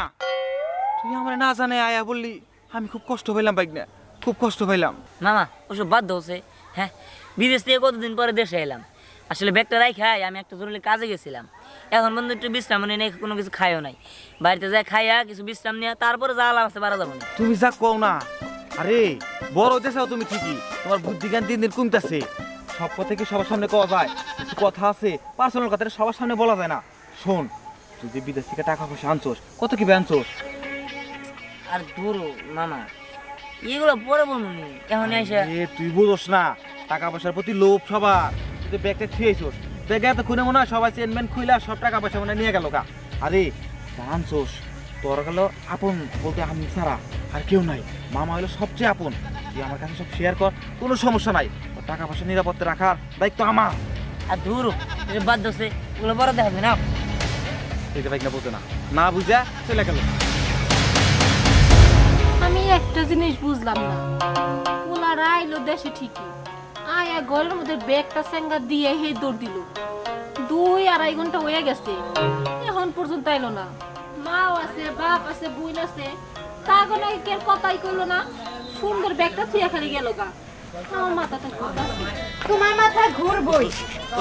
তুই আমার না জানে আয়া বললি, আমি খুব কষ্ট পাইলাম ভাইগনা, খুব কষ্ট পাইলাম। মামা ওসব বাধ্য হচ্ছে। হ্যাঁ বিদেশ থেকে কতদিন পরে দেশে এলাম, আসলে ব্যাগটা রাখাই আমি একটা জরুরি কাজে গেছিলাম, এখন বন্ধু একটু বিশ্রাম নিয়ে কোনো কিছু খাইও নাই, বাড়িতে যাই খাইয়া কিছু বিশ্রাম নিয়ে তারপরে যা আলাম আছে বাড়া যাবো না। তুমি যা কও না, আরে বড় হইতেছাও তুমি ঠিকই, তোমার বুদ্ধি জ্ঞান দিন দিন কমতেছে, সব কথা কি সবার সামনে কওয়া যায়? কিছু কথা আছে পার্সোনাল কথা, সবার সামনে বলা যায় না। শোন, তুই যে বিদেশ থেকে টাকা পয়সা আনছোস, কত কি আনছোস? আর দূর মামা, এগুলো পরে বলবো নি, এখন এসে। তুই বুঝোস না, টাকা পয়সার প্রতি লোভ সবার, তুই ব্যাগটা থুয়েছোস, ব্যাগে এত খুনে মনে হয় সবাই চেনম্যান খুইলা সব টাকা পয়সা মনে নিয়ে গেল গা। আরে জানছোস, তোর গেল আপন বলতে আমি ছাড়া আর কেউ নাই, মামা হলো সবচেয়ে আপন, তুই আমার কাছে সব শেয়ার কর, কোনো সমস্যা নাই, তোর টাকা পয়সা নিরাপত্তা রাখার দায়িত্ব আমার। আর দূর বাধ্য হচ্ছে, ওগুলো বড় দেখাবে না। এই যে বাইক না বুঝে না, না বুঝা চলে গেল। আমি একটা জিনিস বুঝলাম না, ওনারা আইলো দেশে ঠিকই, আয়া ঘরের মধ্যে ব্যাগটা সেঙ্গা দিয়ে হে দৌড় দিল, 2-2.5 ঘন্টা হয়ে গেছে, এখন পর্যন্ত আইলো না। মাও আছে, বাপ আছে, বোন আছে, তাগো নাকি কেউ কথাই কইলো না, সুন্দর ব্যাগটা থুয়া খালি গেল গা। আমার মাথাটা ঘুরতাছে। তোমার মাথা ঘুরবই।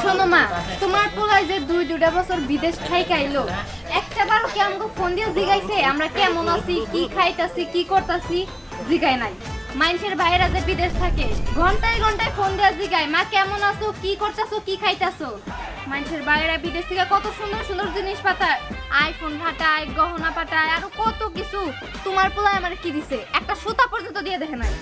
শোনো মা, তোমার পোলাই যে 2-2 বছর বিদেশ থাইকা আইলো, একটাবারও কি আমাকে ফোন দিয়ে জিগাইছে আমরা কেমন আছি, কি খাইতাছি, কি করতাছি? জিগাই নাই। মানুষের বাইরে যে বিদেশ থাকে ঘন্টায় ঘন্টায় ফোন দিয়ে জিগায়, মা কেমন আছো, কি করতেছো, কি খাইতেছো? মানুষের বাইরে বিদেশ থেকে কত সুন্দর সুন্দর জিনিস পাঠায়, আইফোন পাঠায়, গহনা পাঠায়, আরো কত কিছু। তোমার পোলায় আমার কি দিছে? একটা সুতা পর্যন্ত দিয়ে দেখে নাই।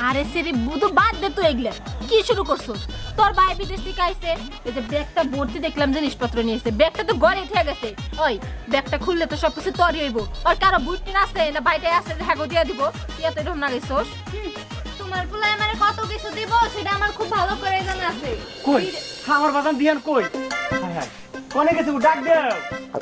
আরে সেরে বুধু বাদ দে তুই এগুলা কি শুরু করছস? তোর ভাই বিদেশ থেকে আইছে, এই যে ব্যাগটা ভর্তি দেখলাম জিনিসপত্র নিয়েছে, ব্যাগটা তো ঘরে থেকে গেছে। ওই ব্যাগটা খুললে তো সবকিছু তোরই হইব। আর কারো বুটটি আছে না বাইরে আছে হ্যাগো দিয়া দিব, তুই এত এরকম না গেছস। তোমার পোলায় আমার কত কিছু দিব সেটা আমার খুব ভালো করে জানা আছে। কই আমার বাজান দিয়ান কই? হায় হায় কোনে গেছে ডাক দেও।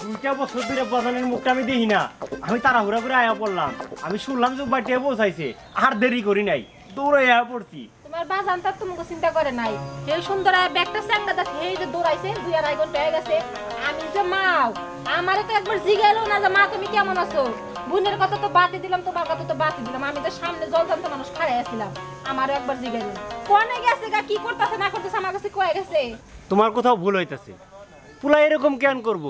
2টা বছর ধরে বাজানের মুখটা আমি দেখি না। আমি তাড়াহুড়া করে আয়া পড়লাম। আমি শুনলাম যে বাড়িতে পৌঁছাইছে, আর দেরি করি নাই, দৌড়ে আয়া পড়ছি। তোমার বাজান তার তোমাকে চিন্তা করে নাই। এই সুন্দর ব্যাগটা সাঙ্গা দেখ, এই যে দৌড়াইছে 2.5 ঘন্টা হয়ে গেছে। আমি যে মাও আমারে তো একবার জিগাইলো না যে মা তুমি কেমন আছো। বোনের কথা তো বাতি দিলাম, তোমার কথা তো বাতি দিলাম। আমি তো সামনে জলজান্ত মানুষ খাড়াই আছিলাম, আমারও একবার জিগাইলো। কোনে গেছে গা, কি করতেছে না করতেছে আমার কাছে কয়ে গেছে। তোমার কোথাও ভুল হইতাছে। পুলা এরকম কেন করব?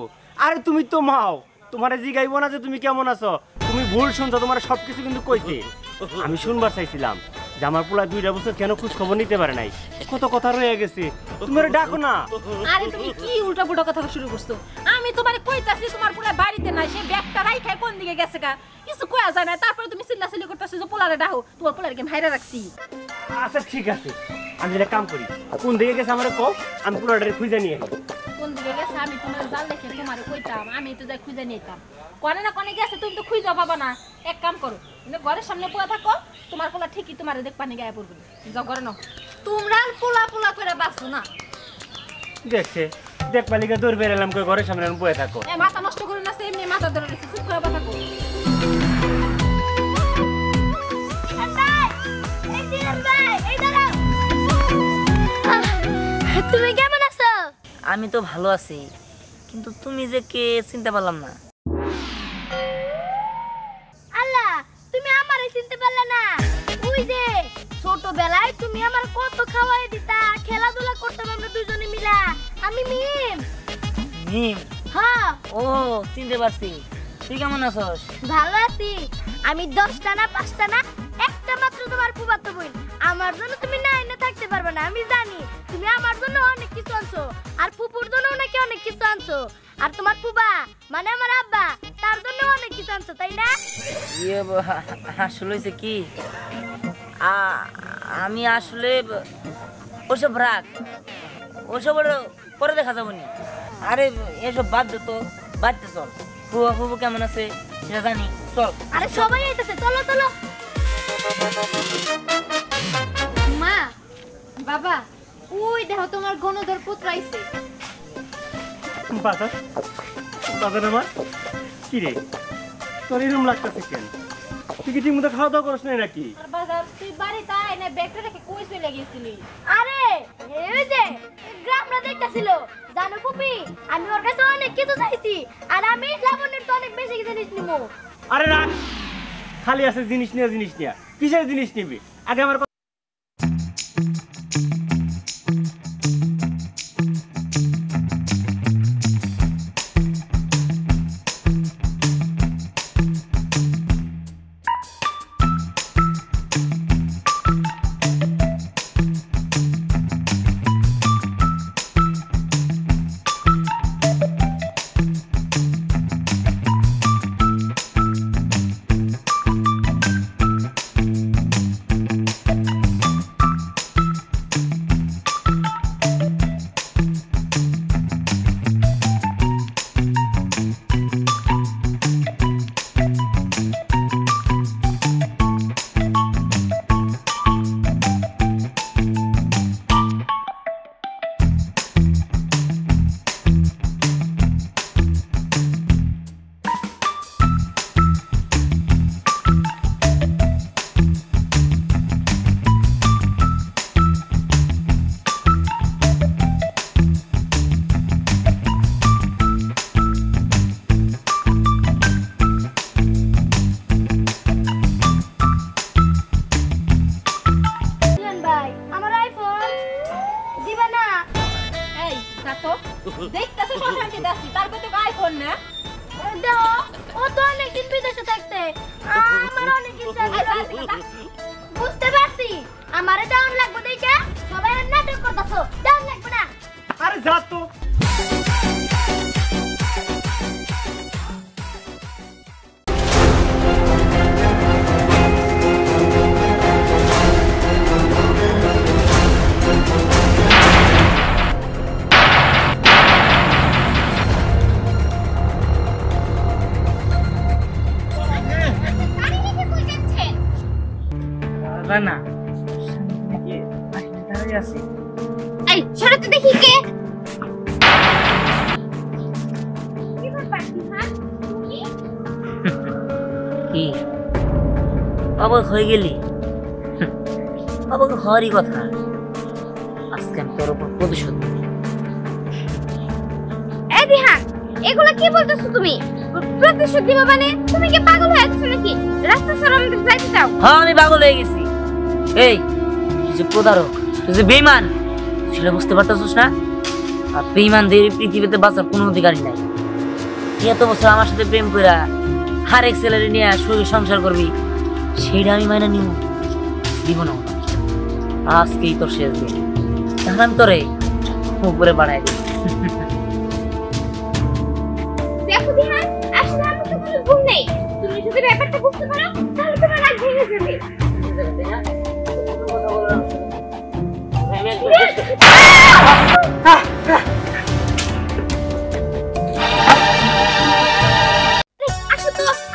আরে তুমি তো মাও, তোমারে জিগাইবো না যে তুমি কেমন আছো? তুমি ভুল শুনছো, তোমার সবকিছু কিন্তু কইছে। আমি শুনবার চাইছিলাম যে আমার পোলা 2টা বছর কেন খোঁজ খবর নিতে পারে নাই। কত কথা রয়ে গেছে, তুমি ওরে ডাকো না। আরে তুমি কি উল্টা পুল্টা কথা শুরু করছো? আমি তোমারে কইতাছি তোমার পুরা বাড়িতে নাই, সেই ব্যাগটা রাইখাই কোন দিকে গেছে গা, কিছু কয়া যায় না। তারপরে তুমি চিল্লাচিল্লি করতেছো যে পোলারে ডাকো। তোমার পোলারে কি ভাইরা রাখছি? আচ্ছা ঠিক আছে, আমি একটা কাম করি, কোন দিকে গেছে আমারে কও, আমি পোলাটারে খুঁজে নিয়ে আসি। কোন দিকে গেছে আমি তোমার জাল দেখে তোমারে কইতাম, আমি তো যাই খুঁজে নিতাম। কোনে না কোনে গেছে তুমি তো খুঁজে পাবা না। এক কাম করো, তুমি ঘরের সামনে পোয়া থাকো, তোমার পোলা ঠিকই তোমারে দেখ পানি গায়ে পড়বে। যাও ঘরে নাও। তোমরা পোলা পোলা করে বাঁচো না। দেখছে দেখ পালিকা দৌড় বেরালাম কই ঘরের সামনে আমি বয়ে থাকো। এ মাথা নষ্ট করে না, এমনি মাথা ধরে রেখে চুপ করে থাকো। তুমি কেমন আছো? আমি তো ভালো আছি, কিন্তু তুমি যে কে চিনতে পারলাম না। আল্লাহ, তুমি আমারে চিনতে পারলে না? ওই যে ছোটবেলায় তুমি আমার কত খাওয়াই দিতা, খেলাধুলা করতাম আমরা দুজনে মিলা। আমি মিম। মিম? হ্যাঁ। ও চিনতে পারছি। তুই কেমন আছস? ভালো আছি। আমি 10টা না 5টা না একটা মাত্র তোমার ফুফাতো বোন। আমার জন্য তুমি না এনে থাকতে পারবে না, আমি জানি। তুমি আমার জন্য অনেক কিছু আনছো, আর ফুপুর জন্য নাকি অনেক কিছু আনছো। আর তোমার ফুবা মানে আমার আব্বা, তার জন্য অনেক কিছু আনছো, তাই না? ইয়ে আসলে হয়েছে কি, আমি আসলে ওসব রাখ, ওসব পরে দেখা যাবো নি। আরে এসব বাদ দে তো, বাদতে চল। ফুবা ফুবু কেমন আছে সেটা জানি, চল। আরে সবাই আইতেছে, চলো চলো। মা, বাবা, ওই দেখো তোমার গণধর পুত্র আইছে। বাজার বাজার আমার কি রে, তোর এরকম লাগতেছে কেন? তুই কি ঠিক মতো খাওয়া দাওয়া করিস নাই নাকি? আর বাজার তুই বাড়িতে আয় না, ব্যাগটা রেখে কই চলে গেছিলি? আরে এই যে গ্রামরা দেখতেছিল, জানো ফুপি, আমি ওর কাছে অনেক কিছু চাইছি, আর আমি লাবণের তো অনেক বেশি জিনিস নিবো। আরে রাখ, খালি আছে জিনিস নিয়া কিসের জিনিস নিবি? আগে আমার দেখতেছ সরকারকে দাসি, তারপর তো আইফোন না। দেখো ও তো অনেকদিন বিদেশে থাকতে, আমার অনেক ইচ্ছা ছিল। বুঝতে পারছি, আমারে ডাউন লাগবে দেখে সবাই নাটক করতেছো। ডাউন লাগবে না। যা তো না আছে এই ছোট তো দেখি কে কি অবাক হয়ে গেলি? অবাক হওয়ারই কথা। আজকে আমি তোর উপর প্রতিশোধ নেব। এই দিহা এগুলা কি বলতেছো তুমি? প্রতিশোধ দিবা মানে তুমি কি পাগল হয়ে গেছো নাকি? রাস্তা ছাড়া আমাদের যাইতে দাও। হ্যাঁ আমি পাগল হয়ে গেছি। এই তুই যে প্রতারক, তুই যে বেঈমান, সেটা বুঝতে পারতেছিস না? আর বেঈমানদের পৃথিবীতে বাঁচার কোনো অধিকারই নাই। এত বছর আমার সাথে প্রেম কইরা আরেক ছেলেরে নিয়ে সুখে সংসার করবি, সেইটা আমি মাইনা নিব দিব না। আজকেই তোর শেষ দিন, এখন আমি তোরে উপরে বাড়াই দিই। দেখো দিহা আসলে আমার তো কোনো ভুল নেই। তুমি যদি ব্যাপারটা বুঝতে পারো তাহলে তোমার রাগ ভেঙে যাবে।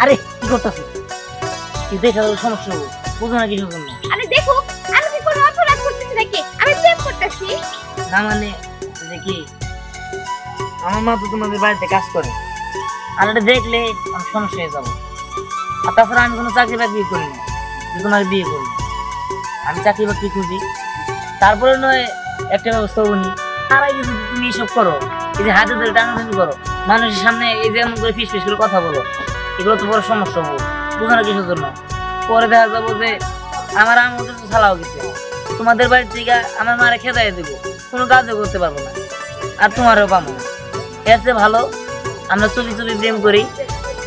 আরে কি করতেছিস? কি দেখা গেল সমস্যা হবে, বুঝো না কিছু জন্য। আরে দেখো আমি কি কোনো অপরাধ করতেছি নাকি? আমি প্রেম করতেছি। না মানে কি আমার মা তো তোমাদের বাড়িতে কাজ করে, আর এটা দেখলে আমার সমস্যা হয়ে যাবো। আর তাছাড়া আমি কোনো চাকরি বাকরি করি না যে তোমার বিয়ে করবো। আমি চাকরি বাকরি খুঁজি, তারপরে নয় একটা ব্যবস্থা বনি। তার আগে যদি তুমি এসব করো, এই যে হাতে ধরে টানাটানি করো, মানুষের সামনে এই যে এমন করে ফিস ফিস করে কথা বলো, এগুলো তো বড় সমস্যা হবো। বুঝো না কিছুর জন্য। পরে দেখা যাবো যে আমার আমার কিছু ছাড়াও গেছে, তোমাদের বাড়ির থেকে আমার মারে খেদাই দেবো, কোনো কাজও করতে পারবো না, আর তোমারও পাবো না। এর চেয়ে ভালো আমরা চুপি চুপি প্রেম করি,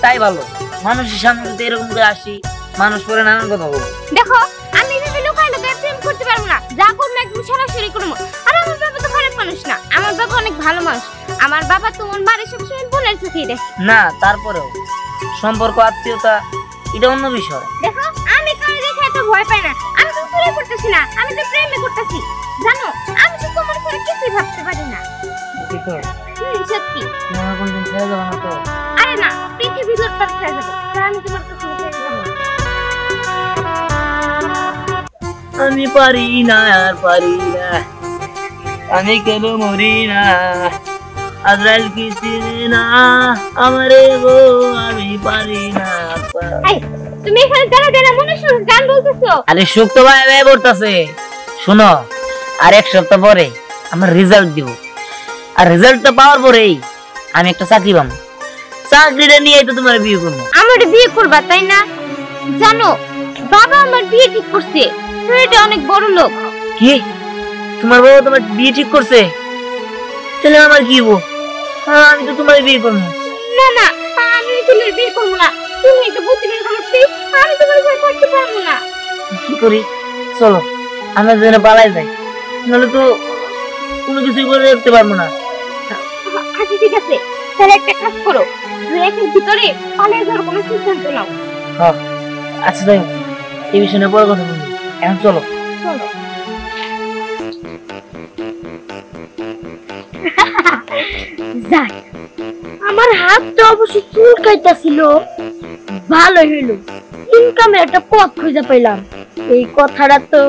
তাই ভালো। মানুষের সামনে যদি এরকম করে আসি, মানুষ পরে নানান কথা বলবো। দেখো আমি এভাবে লুকায় লুকায় প্রেম করতে পারবো না, যা করবো একদম সরাসরি করবো। আর আমার বাবা তো খারাপ মানুষ না, আমার বাবা অনেক ভালো মানুষ। আমার বাবা তোমার বাড়ি সবসময় বোনের চোখেই দেখে। না তারপরেও সম্পর্ক, আত্মীয়তা, এটা অন্য বিষয়। দেখো আমি কারো দেখে এত ভয় পাই না। আমি তো চুরি করতেছি না, আমি তো প্রেমে করতেছি। জানো আমি তো তোমার ছাড়া কিছুই ভাবতে পারি না। সত্যি আমার কোনদিন ছেড়ে যাবো না তো? আরে না, পৃথিবী লোটপাট খেয়ে যাবো, আমি তোমার কখনো ছেড়ে যাবো না। আমি পারি না আর পারি না, আমি কেন মরি না, আজরাইল কি চিনি না আমারে গো, আমি পারি না। এই তুমি এখানে দাঁড়া দাঁড়া মনে শুনে গান বলতেছো? আরে সুখ তো ভাই ভাই বলতেছে। শোনো, আর এক সপ্তাহ পরে আমার রেজাল্ট দিব, আর রেজাল্টটা পাওয়ার পরেই আমি একটা চাকরি পাবো। চাকরিটা নিয়ে তো তোমার বিয়ে করবো। আমার বিয়ে করবা তাই না? জানো বাবা আমার বিয়ে ঠিক করছে, ছেলেটা অনেক বড় লোক। কি তোমার বাবা তোমার বিয়ে ঠিক করছে? তাহলে আমার কি হবো? আমি তো তোমার বিয়ে করবো। না না, আমি তোমার বিয়ে করবো না। তুমি একটা বুদ্ধি বের করো প্লিজ, আমি তোমার সাথে থাকতে পারবো না। কি করি? চলো আমরা দুজনে পালাই যাই, নাহলে তো কোনো কিছুই করে রাখতে পারবো না। আচ্ছা ঠিক আছে, তাহলে একটা কাজ করো, 2 একের ভিতরে পালিয়ে যাওয়ার কোনো সিদ্ধান্ত নাও। হ্যাঁ আচ্ছা যাই, এই বিষয়ে নিয়ে পরে কথা বলবো। এখন চলো। চলো। যাক, আমার হাতটা অবশ্য চুলকাইতাছিল, ভালো হইল, ইনকামের একটা পথ খুঁজে পাইলাম। এই কথাটা তো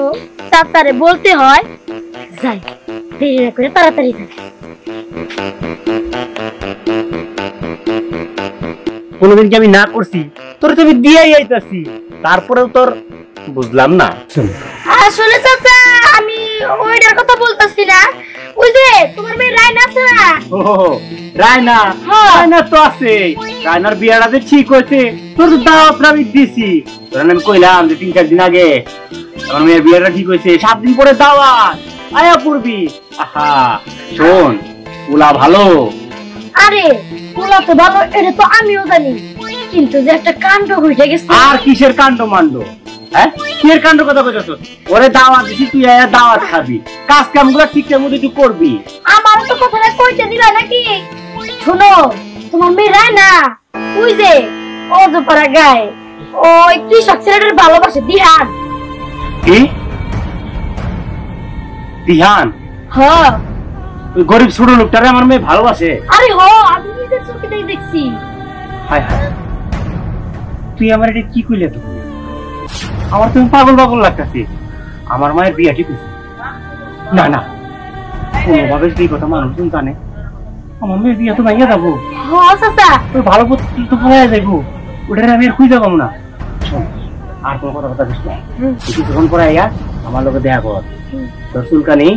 চাচারে বলতে হয়। যাই, দেরি না করে তাড়াতাড়ি যাই। কোনোদিন কি আমি না করছি? তোর তুমি দিয়েই আইতাছি, তারপরেও তোর বুঝলাম না। আসলে চাচা আমি ওইটার কথা বলতাছি না, ওই যে তোমার মেয়ে রায়না আছে না? ও রায়না, রায়না তো আছে। রায়নার বিয়াটা যে ঠিক হয়েছে, তোর তো দাওয়াত আমি দিছি। আমি কইলাম যে 3-4 দিন আগে আমার মেয়ের বিয়াটা ঠিক হয়েছে, 7 দিন পরে দাওয়াত আয়া পড়বি। আহা শোন, পোলা ভালো। আরে পোলা তো ভালো, এটা তো আমিও জানি, কিন্তু যে একটা কাণ্ড হইতে গেছে। আর কিসের কাণ্ড মান্ড? হ্যাঁ কি এর কাণ্ড কথা কইতাছ? ওরে দাওয়াত দিছি, তুই আয়া দাওয়াত খাবি, কাজ কামগুলো ঠিকঠাক মতো তুই করবি। আমার তো কথাটা কইতে দিলা নাকি? শোনো, তোমার মেয়েরা না ওই যে অজপাড়া গায়ে ওই কৃষক ছেলেটার ভালোবাসে দিহান। কি দিহান? হ্যাঁ, ওই গরিব ছোট লোকটারে আমার মেয়ে ভালোবাসে? আরে হ, আমি নিজের চোখেই দেখছি। হায় হায়, তুই আমার এটা কি কইলে? তুমি আমার তুমি পাগল পাগল লাগতেছে। আমার মায়ের বিয়া ঠিক হয়েছে? না না, কোনোভাবে এই কথা মানুষজন জানে আমার মেয়ের বিয়া তো ভাইয়া যাবো। হ্যাঁ চাচা, তোর ভালো তো পড়ায় যাইবো, ওটা আমি আর খুঁজে পাবো না। শোন, আর কোনো কথা কথা বুঝতে কিছুক্ষণ পরে আইয়া আমার লোকে দেখা কর। তোর চুলকানি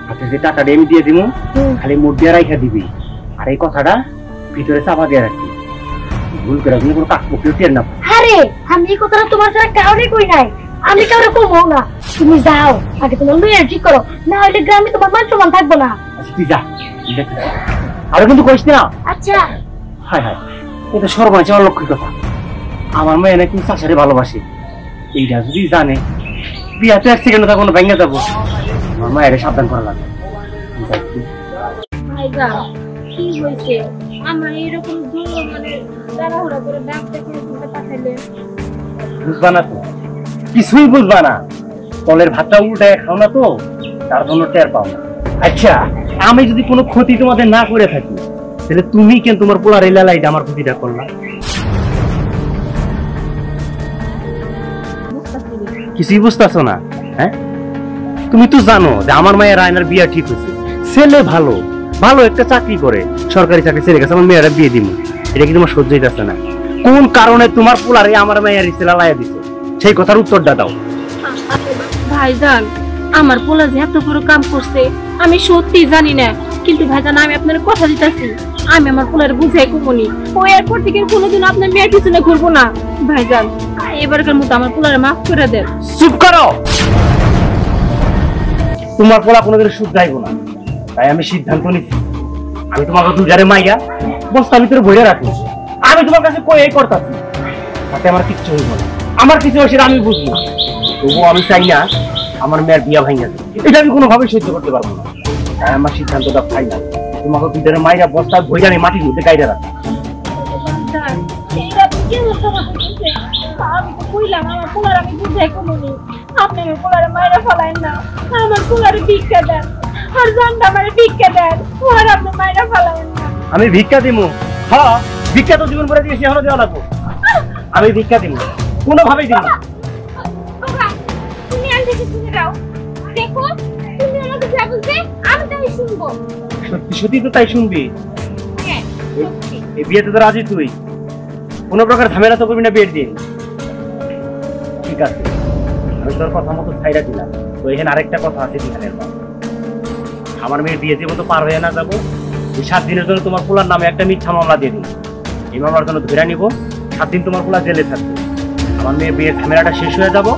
হাতে যে টাকা দিয়ে আমি দিয়ে দিব, খালি মুখ দিয়ে রাইখা দিবি, আর এই কথাটা ভিতরে চাপা দিয়ে রাখবি। ভুল করে আপনি কোনো কাজ পক্ষেও টের না। আরে আমি এই কথাটা তোমার ছাড়া কাউরে কই নাই, আমি কাউরে কমো না। তুমি যাও, আগে তোমার মেয়ের ঠিক করো, না হলে গ্রামে তোমার মান সম্মান থাকবো না। আচ্ছা তুই যা, আরে কিন্তু কইস না। আচ্ছা। হায় হায়, এটা সর্বনাশী অলক্ষী কথা। আমার মেয়ে নাকি চাষারে ভালোবাসে, এইটা যদি জানে বিয়াতে এক সেকেন্ড থাকবো না, ভেঙে যাবো। আমার মায়ের সাবধান করা লাগবে। ভাইগা কি হয়েছে? আমার এরকম মানে তাড়াহুড়া করে ডাক্তার করে তুলতে পাঠাইলে বুঝবা না তো, কিছুই বুঝবা না। তলের ভাতটা উল্টায় খাও না তো, তার জন্য টের পাও না। আচ্ছা, আমি যদি কোনো ক্ষতি তোমাদের না করে থাকি, তাহলে তুমি কেন তোমার পোলার এই লালাইটা আমার ক্ষতিটা করলা? কিছুই বুঝতেছো না? হ্যাঁ, তুমি তো জানো যে আমার মায়ের রায়নার বিয়া ঠিক হয়েছে, ছেলে ভালো ভালো একটা চাকরি করে, সরকারি চাকরি ছেলে গেছে, আমার মেয়েরা বিয়ে দিব। এটা কি তোমার সহ্য হইতেছে না? কোন কারণে তোমার পোলারে আমার মেয়ের ছেলে লাইয়া দিছে, সেই কথার উত্তরটা দাও। ভাইজান, আমার পোলা যে এত বড় কাম করছে আমি সত্যি জানি না, কিন্তু ভাইজান আমি আপনার কথা দিতেছি, আমি আমার পোলার বুঝাই কমনি, ও এরপর থেকে কোনোদিন আপনার মেয়ের পিছনে ঘুরবো না। ভাইজান, এবারকার মতো আমার পোলারে মাফ করে দেন। চুপ করো, তোমার পোলা কোনোদিন সুখ যাইব না, তাই আমি সিদ্ধান্ত নিচ্ছি, আমি তোমাকে দুজারে মাইয়া বস্তার ভিতরে ভরে রাখি। আমি তোমার কাছে কই এই করতেছি, তাতে আমার কিচ্ছু হইব না। আমার কিছু হয়েছে আমি বুঝবো, তবুও আমি চাই না আমার মেয়ের বিয়া ভাঙা যায়, এটা আমি কোনোভাবে সহ্য করতে পারবো না। তাই আমার সিদ্ধান্তটা ফাইনাল, তোমাকে দুজারে মাইয়া বস্তা ভরে আমি মাটির মধ্যে গাইডে রাখি। আমি তো কইলাম আমার পোলার আমি বুঝাই কমনি, আপনি আমার পোলারে মাইরা ফেলাইন না, আমার পোলারে ভিক্ষা দেন, আর জানটা আমার ভিক্ষা দেন, আর আপনি মাইরা ফেলাইন না। আমি ভিক্ষা দিমু? হ্যাঁ, ভিক্ষা তো জীবন ভরে দিয়েছি, এখনো দেওয়া লাগবো। আমি ভিক্ষা দিমু, কোনোভাবেই দিমু। বাবা, তুমি আন্টি শুনে যাও, দেখো তুমি আমাকে যা বলতে আমি তাই শুনবো। সত্যি সত্যি তো তাই শুনবি? হ্যাঁ, এই বিয়েতে তো রাজি তুই, কোনো প্রকার ঝামেলা তো করবি না বিয়ের দিন? ঠিক আছে, আমি তোর কথা মতো ছাইরা দিলাম। তো এখানে আরেকটা কথা আছে, দিহানের মা, আমার মেয়ের বিয়ে যে মতো পার হয়ে না যাবো, এই 7 দিনের জন্য তোমার পোলার নামে একটা মিথ্যা মামলা দিয়ে দিই। এই মামলার জন্য ধরে নিব, 7 দিন তোমার পোলা জেলে থাকবে। আমার মেয়ের বিয়ের ঝামেলাটা শেষ হয়ে যাবো,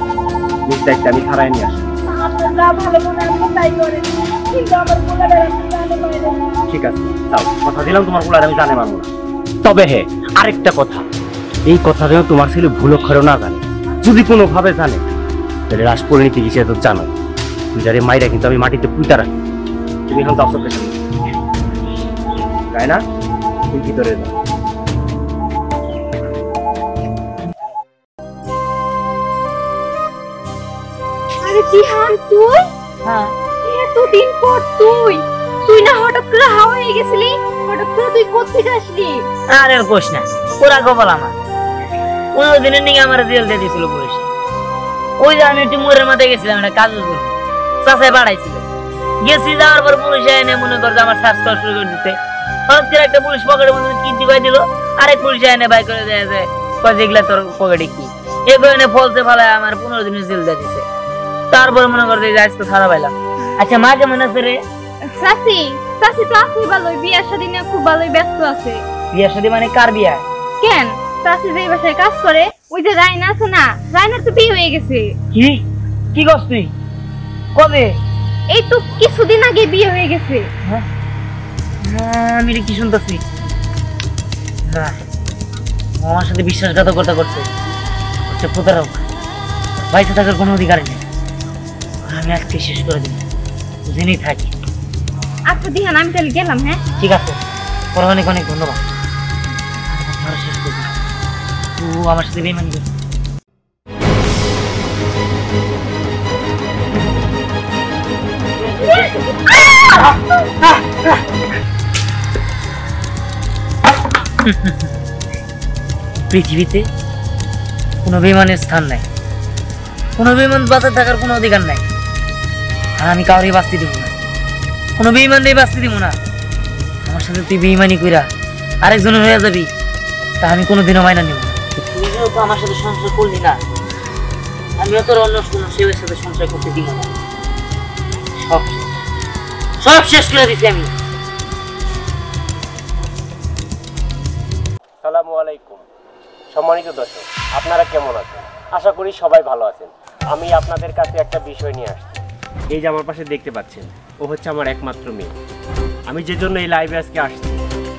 নিজ দায়িত্বে আমি ছাড়াই নিয়ে আসবো। আপনারা ভালো মনে আপনি তাই করেন, কিন্তু আমার পোলারে আপনি জানে মাইরা। ঠিক আছে, যাও, কথা দিলাম তোমার পোলার আমি জানে মানবো না। তবে হ্যাঁ, আরেকটা কথা, এই কথা যেন তোমার ছেলে ভুল অক্ষরেও না জানে। যদি কোনো ভাবে জানে তাহলে রাস পরিণতি হিসেবে তো জানো, যারে মাইরা কিন্তু আমি মাটিতে পুঁতা রাখি। তুমি এখন যাও চোখের সামনে, তাই না? তুই ভিতরে যাও। আরে জিহান, তুই? হ্যাঁ, এতদিন পর তুই তুই না হঠাৎ করে হাওয়া হয়ে গেছিলি, হঠাৎ করে তুই কোত্থেকে আসলি? আরে কোশ না, পুরা কপাল আমার। 15 দিনের নিয়ে আমার জেল দিয়ে দিয়েছিল পুলিশ। ওই যে আমি একটু মোড়ের মাথায় গেছিলাম একটা কাজের জন্য, চাষায় পাঠাইছিল। গেছি, যাওয়ার পর পুলিশ এনে মনে করছে আমার শ্বাস করা শুরু করে দিচ্ছে। হঠাৎ করে একটা পুলিশ পকেটের মধ্যে কি দিবাই দিল, আরেক পুলিশ এনে বাই করে দেয় যে যেগুলা তোর পকেটে কি, এগুলো এনে ফলসে ফেলায় আমার 15 দিনের জেল দিয়ে দিছে। তারপরে মনে করছে যে আজকে ছাড়া পাইলাম। আচ্ছা, মা কেমন আছে রে? চাচি চাচি তো আছে ভালোই, বিয়ার শাদী নিয়ে খুব ভালোই ব্যস্ত আছে। বিয়ার শাদী মানে কার বিয়া? কেন, চাচি যে বাসায় কাজ করে ওই যে রায়না আছে না, রায়নার তো বিয়ে হয়ে গেছে। কি কি করছ তুই? কবে? এই তো কিছুদিন আগে বিয়ে হয়ে গেছে। হ্যাঁ, আমি কি শুনতেছি? আমার সাথে বিশ্বাসঘাতকতা করছে, প্রতারক। বাইসে থাকার কোনো অধিকার নেই। আমি আজকে শেষ করে দিই, জেনেই থাকি। আচ্ছা দিহান, আমি তাহলে গেলাম। হ্যাঁ ঠিক আছে, পরে অনেক অনেক ধন্যবাদ। আরো শেষ করবি, ও আমার সাথে বেইমানি করছে। পৃথিবীতে কোনো বেইমানের স্থান নাই, কোনো বেইমান বাঁচা থাকার কোনো অধিকার নাই। আর আমি কাউরে বাঁচতে দিব না, কোনো বেইমান নেই বাঁচতে দিব না। আমার সাথে তুই বেইমানি কইরা আরেকজনের হয়ে যাবি, তা আমি কোনোদিনও মাইনা নিব না। তুই যেহেতু আমার সাথে সংসার করলি না, আমিও তোর অন্য কোনো সেবের সাথে সংসার করতে দিব না। সব শেষ করে দিছি আমি। আসসালামু আলাইকুম সম্মানিত দর্শক, আপনারা কেমন আছেন? আশা করি সবাই ভালো আছেন। আমি আপনাদের কাছে একটা বিষয় নিয়ে আসছি। এই যে আমার পাশে দেখতে পাচ্ছেন, ও হচ্ছে আমার একমাত্র মেয়ে। আমি যে জন্য এই লাইভে আজকে আসছি,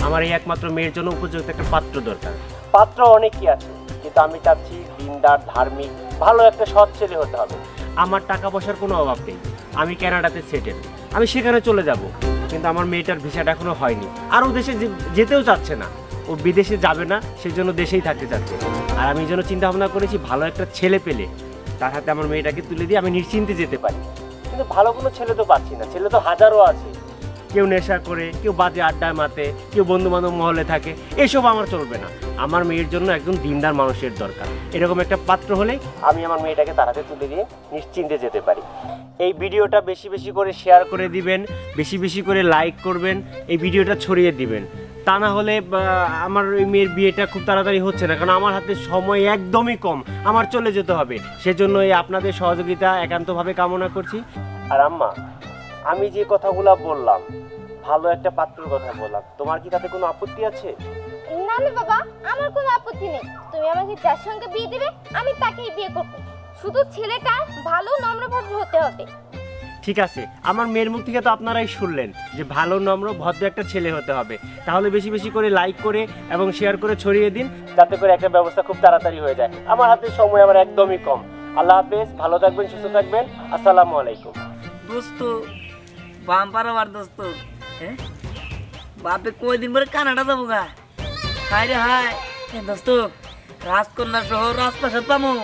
আমার এই একমাত্র মেয়ের জন্য উপযুক্ত একটা পাত্র দরকার। পাত্র অনেকই আছে, কিন্তু আমি চাচ্ছি দিনদার, ধার্মিক, ভালো একটা সৎ ছেলে হতে হবে। আমার টাকা পয়সার কোনো অভাব নেই, আমি কানাডাতে সেটেল, আমি সেখানে চলে যাব। কিন্তু আমার মেয়েটার ভিসাটা এখনো হয়নি, আর ও দেশে যেতেও চাচ্ছে না। ও বিদেশে যাবে না, সেজন্য দেশেই থাকতে চাচ্ছে। আর আমি এই জন্য চিন্তা ভাবনা করেছি, ভালো একটা ছেলে পেলে তার হাতে আমার মেয়েটাকে তুলে দিয়ে আমি নিশ্চিন্তে যেতে পারি। কিন্তু ভালো কোনো ছেলে তো পাচ্ছি না। ছেলে তো হাজারও আছে, কেউ নেশা করে, কেউ বাজে আড্ডায় মাতে, কেউ বন্ধু বান্ধব মহলে থাকে। এসব আমার চলবে না। আমার মেয়ের জন্য একজন দিনদার মানুষের দরকার। এরকম একটা পাত্র হলেই আমি আমার মেয়েটাকে তার হাতে তুলে দিয়ে নিশ্চিন্তে যেতে পারি। এই ভিডিওটা বেশি বেশি করে শেয়ার করে দিবেন, বেশি বেশি করে লাইক করবেন, এই ভিডিওটা ছড়িয়ে দিবেন। তা না হলে আমার ওই মেয়ের বিয়েটা খুব তাড়াতাড়ি হচ্ছে না, কারণ আমার হাতে সময় একদমই কম, আমার চলে যেতে হবে। সেজন্য এই আপনাদের সহযোগিতা একান্তভাবে কামনা করছি। আর আম্মা, আমি যে কথাগুলো বললাম, ভালো একটা পাত্রের কথা বললাম, তোমার কি তাতে কোনো আপত্তি আছে? না না বাবা, আমার কোনো আপত্তি নেই। তুমি আমাকে যার সঙ্গে বিয়ে দিবে আমি তাকেই বিয়ে করব। শুধু ছেলেটা ভালো নম্র ভদ্র হতে হবে। ঠিক আছে, আমার মেয়ের মুখ থেকে তো আপনারাই শুনলেন যে ভালো নম্র ভদ্র একটা ছেলে হতে হবে। তাহলে বেশি বেশি করে লাইক করে এবং শেয়ার করে ছড়িয়ে দিন, যাতে করে একটা ব্যবস্থা খুব তাড়াতাড়ি হয়ে যায়। আমার হাতে সময় আমার একদমই কম। আল্লাহ হাফেজ, ভালো থাকবেন, সুস্থ থাকবেন। আসসালামু আলাইকুম। দোস্ত বাম্পার আমার দোস্ত, হ্যাঁ বাপে কয়দিন পরে কানাডা যাবো গা। হায় রে হায় দোস্ত, রাজকন্যা সহ রাজপ্রাসাদ পামো।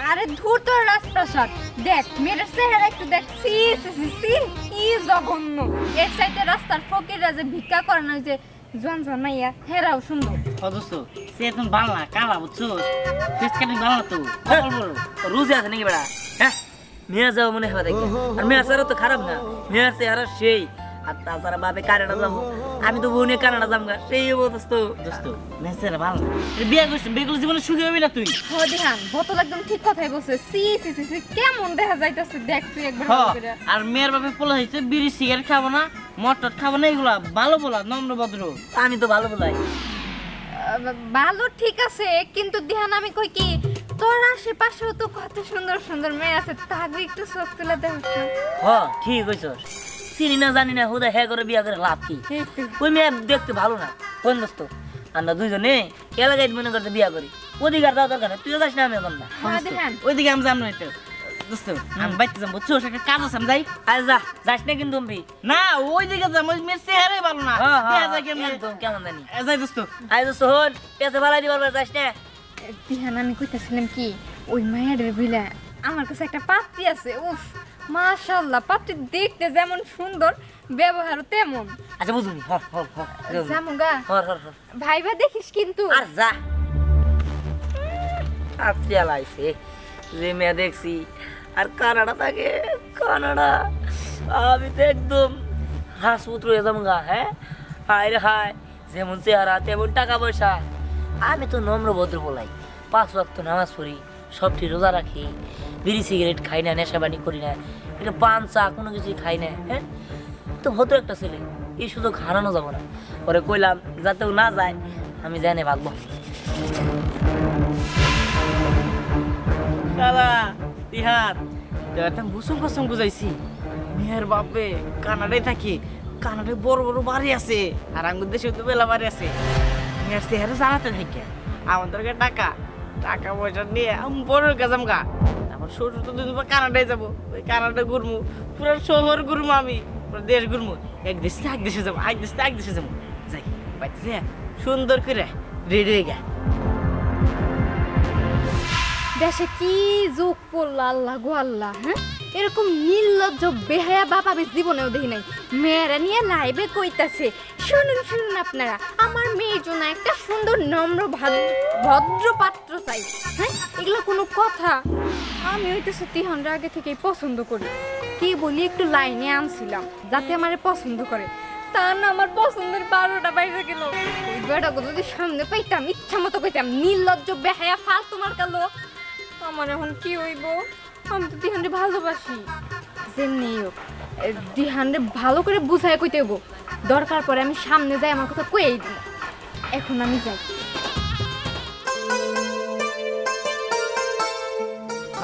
আরে ধুর তোর রাজপ্রাসাদ দেখ, মেয়ের চেহারা একটু দেখ। সি সি সি সি, কি জঘন্য। এর সাইডে রাস্তার ফকিররা যে ভিক্ষা করে না, যে জন মাইয়া, হেরাও সুন্দর। ও দোস্ত, সে এখন ভালো না, কালা বুঝছো, ফেস কাটিং ভালো না তো, রোজে আছে নাকি বেড়া? হ্যাঁ মেয়ে যাবো মনে হয় দেখি। আর মেয়ের চেহারা তো খারাপ না, মেয়ের চেহারা সেই। আর তাছাড়া বাপে কানাডা যাবো, আমি তো বউ নিয়ে কানাডা যাবো, সেই হবো দোস্ত। দোস্ত মেয়ের চেহারা ভালো না, বিয়ে করছিস, বিয়ে করলে জীবনে সুখী হবি না তুই। হ দিহান, বোতল একদম ঠিক কথাই বলছে। সি সি সি সি, কেমন দেখা যাইতাছে দেখ তুই একবার। আর মেয়ের বাপে পোলা হয়েছে, বিড়ি সিগারেট খাবো না, মটর খাবো না, এগুলা ভালো বলা, নম্র ভদ্র। আমি তো ভালো বলাই। ভালো ঠিক আছে, কিন্তু দিহান আমি কই কি, তোর আশেপাশেও তো কত সুন্দর সুন্দর মেয়ে আছে, তাকে একটু চোখ তুলে দেখ। হ্যাঁ ঠিক হয়েছস, চিনি না জানি না, হুদা হ্যাঁ করে বিয়া করে লাভ কি? ওই মেয়ে দেখতে ভালো না। কোন দোস্ত, আমরা দুইজনে এলাকায় মনে করতে বিয়া করি, অধিকার দেওয়া দরকার তুইও যাস না, আমি এখন না। ওইদিকে আমি যাম না তো দোস্ত, আমি বাইতে যাম বুঝছো, একটা কাজ আছে, আমি যাই। আরে যা, যাস না কিন্তু আমি না, ওইদিকে যাম, ওই মেয়ের চেহারাই ভালো না। কেমন জানি যাই দোস্ত। আয় দোস্ত হন, পেঁচে ভালাই দিবার যাস না। দিহান আমি কইতাছিলাম কি, ওই মায়ের বিলা আমার কাছে একটা পাত্রী আছে। উফ মাশাআল্লাহ, পাত্রী দেখতে যেমন সুন্দর, ব্যবহারও তেমন। আচ্ছা বুঝুন, জামুগা ভাইবা দেখিস কিন্তু। আর যা, পাত্রী আলাইছে যে মেয়ে দেখছি, আর কানাডা থাকে, কানাডা আমি তো একদম হাসপুত্র হয়ে যাবো গা। হ্যাঁ হায় রে হায়, যেমন চেহারা তেমন টাকা পয়সা। আমি তো নম্র ভদ্র বলাই, 5 ওয়াক্ত নামাজ পড়ি, সবটি রোজা রাখি, বিড়ি সিগারেট খাই না, নেশাবানি করি না, এটা পান চা কোনো কিছুই খাই না। হ্যাঁ তো ভদ্র একটা ছেলে, এই সুযোগ হারানো যাবো না। পরে কইলাম যাতেও না যায়, আমি জানি ভাগবো। দাদা তিহার একটা গুসুম কুসুম বুঝাইছি, মেয়ের বাপে কানাডায় থাকি, কানাডায় বড় বড় বাড়ি আছে, আর আমার দেশে তো বেলা বাড়ি আছে। মেয়ের চেহারা জানাতে থাকে, আমার দরকার টাকা, টাকা পয়সা নিয়ে আমি বড় গেছাম গা। তারপর আমার শ্বশুর তো দুদিন পর কানাডায় যাবো, ওই কানাডা ঘুরবো, পুরো শহর ঘুরবো, আমি পুরো দেশ ঘুরবো, এক দেশ থেকে এক দেশে যাবো, এক দেশ থেকে এক দেশে যাবো। যাই পাইতেছে সুন্দর করে রেডি হয়ে গেছে। দেশে কি যুগ পড়লো আল্লাহ গো আল্লাহ। হ্যাঁ, এরকম নির্লজ্জ বেহায়া বাপ আমি জীবনেও দেখি নাই। মেয়েরা নিয়ে লাইভে কইতাছে, শুনুন শুনুন আপনারা, আমার মেয়ের জন্য একটা সুন্দর নম্র ভদ্র পাত্র চাই। হ্যাঁ, এগুলো কোনো কথা? আমি হইতেছে তিহানরা আগে থেকেই পছন্দ করি, কি বলি একটু লাইনে আনছিলাম যাতে আমারে পছন্দ করে। তা না, আমার পছন্দের 12টা বাইরে গেল। ওই বেটাকে যদি সামনে পাইতাম ইচ্ছা মতো কইতাম, নির্লজ্জ বেহায়া ফালতু মার্কা লোক। আমার এখন কি হইব? আমি তো দিহানরে ভালোবাসি। যেমনি হোক দিহানরে ভালো করে বুঝায় কইতে হইব, দরকার পরে আমি সামনে যাই আমার কথা কইই দিব। এখন আমি যাই।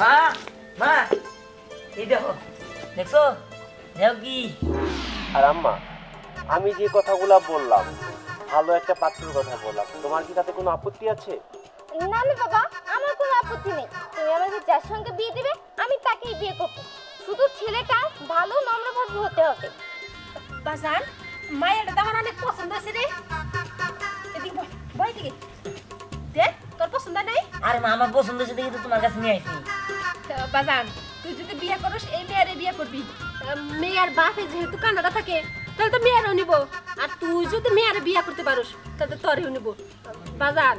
মা মা এই দেখো, দেখছো দেখো কি। আর আম্মা, আমি যে কথাগুলা বললাম, ভালো একটা পাত্রের কথা বললাম, তোমার কি তাতে কোনো আপত্তি আছে? না না বাবা, আমার কোনো আপত্তি নেই। তুমি আমাকে যার সঙ্গে বিয়ে দিবে আমি তাকেই বিয়ে করব। শুধু ছেলেটা ভালো নম্রভদ্র হতে হবে। বাজান মায়ের তো আমার অনেক পছন্দ আছে রে। এদিকে বই দিকে দেখ, তোর পছন্দ নাই? আরে মা, আমার পছন্দ হয়েছে দেখি তো তোমার কাছে নিয়ে আইছি। বাজান তুই যদি বিয়ে করিস এই মেয়েরে বিয়ে করবি। মেয়ের বাপে যেহেতু কানাডা থাকে তাহলে তো মেয়েরও নিব, আর তুই যদি মেয়েরে বিয়ে করতে পারিস তাহলে তোরও নিব। বাজান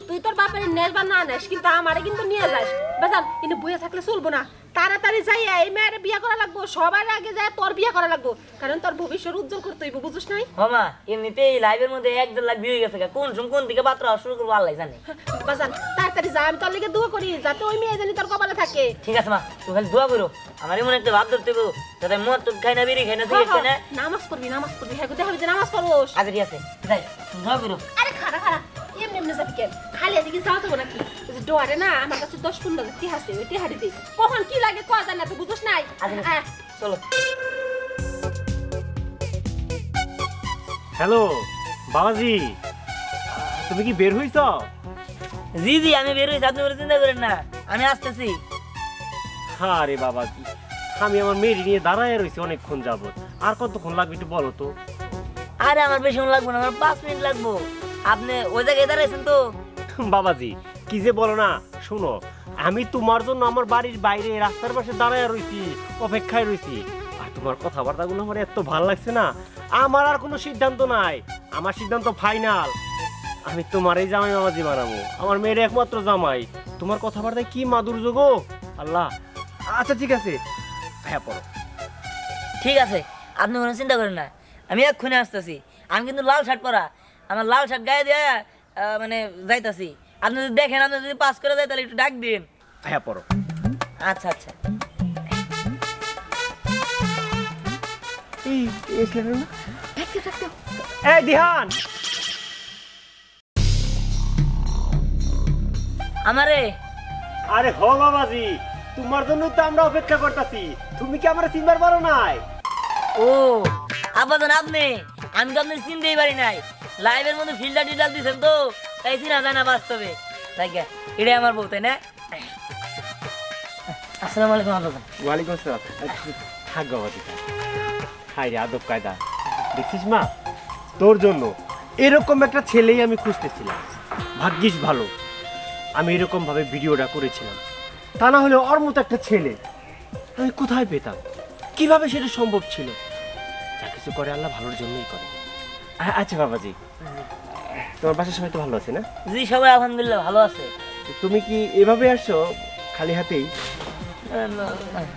তুই তোর বাপের নেস বা না নেস, কিন্তু আমারে কিন্তু নিয়ে যাস। বাজান কিন্তু বইয়ে থাকলে চলবো না, তাড়াতাড়ি যাই এই মেয়েরে বিয়ে করা লাগবো। সবার আগে যায় তোর বিয়ে করা লাগবো, কারণ তোর ভবিষ্যৎ উজ্জ্বল করতে হইব, বুঝছিস নাই? মামা এমনিতেই লাইভের মধ্যে 1-1.5 লাখ ভিউ হয়ে গেছে, কোন সময় কোন দিকে বাত্রা শুরু করবো আল্লাহ জানে। বাজান তাড়াতাড়ি যা, আমি তোর লিগে দোয়া করি যাতে ওই মেয়ে জানি তোর কপালে থাকে। ঠিক আছে মা, তুমি খালি দোয়া করো, আমার এমন একটা ভাব ধরতে হবে যাতে মদ তো খাই না, বিড়ি খাই না, সিগারেট খাই না। নামাজ পড়বি হ্যাঁ দেখাবি যে নামাজ পড়োস। আচ্ছা ঠিক আছে, যাই তুমি দোয়া করো। আরে খাড়া এমনি এমনি যাবি কেন? খালি এদিকে যাও তো নাকি? ডোয়ারে না আমার কাছে 10-15 টি আছে, ওই টিহাড়ি দিই কখন কি লাগে কয়া জানা তো বুঝছ নাই। চলো। হ্যালো বাবাজি, তুমি কি বের হইছ? জি জি আমি বের হয়েছি, আপনি ওরা চিন্তা করেন না, আমি আসতেছি। হ্যাঁ রে বাবাজি, আমি আমার মেয়ে নিয়ে দাঁড়ায় রয়েছি অনেকক্ষণ যাবত। আর কতক্ষণ লাগবে একটু বলো তো? আরে আমার বেশি লাগবো না, আমার 5 মিনিট লাগবো। আপনি ওই জায়গায় দাঁড়াইছেন তো? বাবাজি কি যে বলো না, শোনো, আমি তোমার জন্য আমার বাড়ির বাইরে রাস্তার পাশে দাঁড়ায় রয়েছি, অপেক্ষায় রয়েছি। আর তোমার কথাবার্তাগুলো আমার এত ভালো লাগছে না। আমার আর কোনো সিদ্ধান্ত নাই, আমার সিদ্ধান্ত ফাইনাল। আমি তোমার এই জামাই বাবাজি বানাবো, আমার মেয়ের একমাত্র জামাই। তোমার কথাবার্তায় কি মাধুর্য গো আল্লাহ। আচ্ছা ঠিক আছে, হ্যাঁ পড়ো। ঠিক আছে, আপনি কোনো চিন্তা করেন না, আমি এক্ষুনি আসতেছি। আমি কিন্তু লাল শার্ট পরা, আমার লাল শার্ট গায়ে দিয়ে মানে যাইতাছি। আপনি যদি দেখেন, আপনি যদি পাস করে যায় তাহলে একটু ডাক দিন। হ্যাঁ পড়ো। আচ্ছা আচ্ছা। এই দিহান, আমারে। আরে হ বাবাজি, তোমার জন্য তো আমরা অপেক্ষা করতেছি। তুমি কি আমার চিনবার পারো নাই? ও আপাতত আপনি, আমি তো আপনার চিনতেই পারি নাই। লাইভের মধ্যে ফিল্টার টিল্টার দিচ্ছেন তো, তাই চিনা যায় না বাস্তবে। তাই এটাই আমার বউ, তাই না? আসসালামু আলাইকুম আব্বাজান। ওয়ালাইকুম আসসালাম। থাক বাবাজি, হাই রে আদব কায়দা। দেখছিস মা, তোর জন্য এরকম একটা ছেলেই আমি খুঁজতেছিলাম। ভাগ্যিস ভালো আমি এরকম ভাবে ভিডিওটা করেছিলাম, তা না হলে ওর মতো একটা ছেলে আমি কোথায় পেতাম? কিভাবে সেটা সম্ভব ছিল? যা কিছু করে আল্লাহ ভালোর জন্যই করে। আচ্ছা বাবাজি, তোমার বাসার সবাই তো ভালো আছে না? জি সবাই আলহামদুলিল্লাহ ভালো আছে। তুমি কি এভাবে আসছো খালি হাতেই?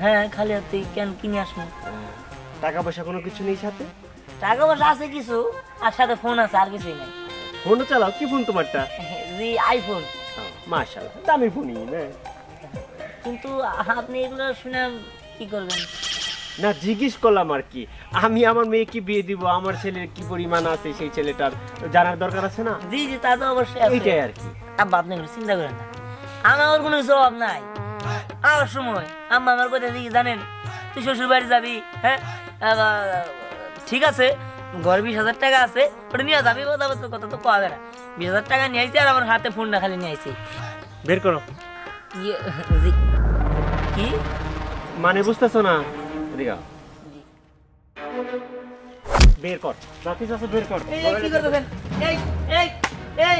হ্যাঁ খালি হাতেই। কেন কিনে আসবো? টাকা পয়সা কোনো কিছু নেই সাথে? টাকা পয়সা আছে কিছু, আর সাথে ফোন আছে, আর কিছুই নাই। ফোনও চালাও? কি ফোন তোমারটা? জি আইফোন। মাশাআল্লাহ, দামি ফোনই না? কিন্তু আপনি এগুলো শুনে কি করবেন? না জিজ্ঞেস করলাম আর কি। আমি আমার মেয়েকে বিয়ে দিব, আমার ছেলের কি পরিমাণ আছে সেই ছেলেটার জানার দরকার আছে না? জি জি তা তো অবশ্যই আছে। এইটাই আর কি। আব্বা আপনি চিন্তা করেন না, আমার কোনো কিছু অভাব নাই। আর সময় আম্মা আমার কথা কি জানেন, তুই শ্বশুর বাড়ি যাবি, হ্যাঁ ঠিক আছে, ঘরে 20,000 টাকা আছে, ওটা নিয়ে যাবি। কথা তো পাওয়া যায় না। 20,000 টাকা নিয়ে আইছি, আর আমার হাতে ফোনটা খালি নিয়ে আইছি। বের করো। জি কি মানে বুঝতেছো না? এদিকে আও। বের কর, বাকি আছে বের কর। এই কি করতেছেন? এই এই এই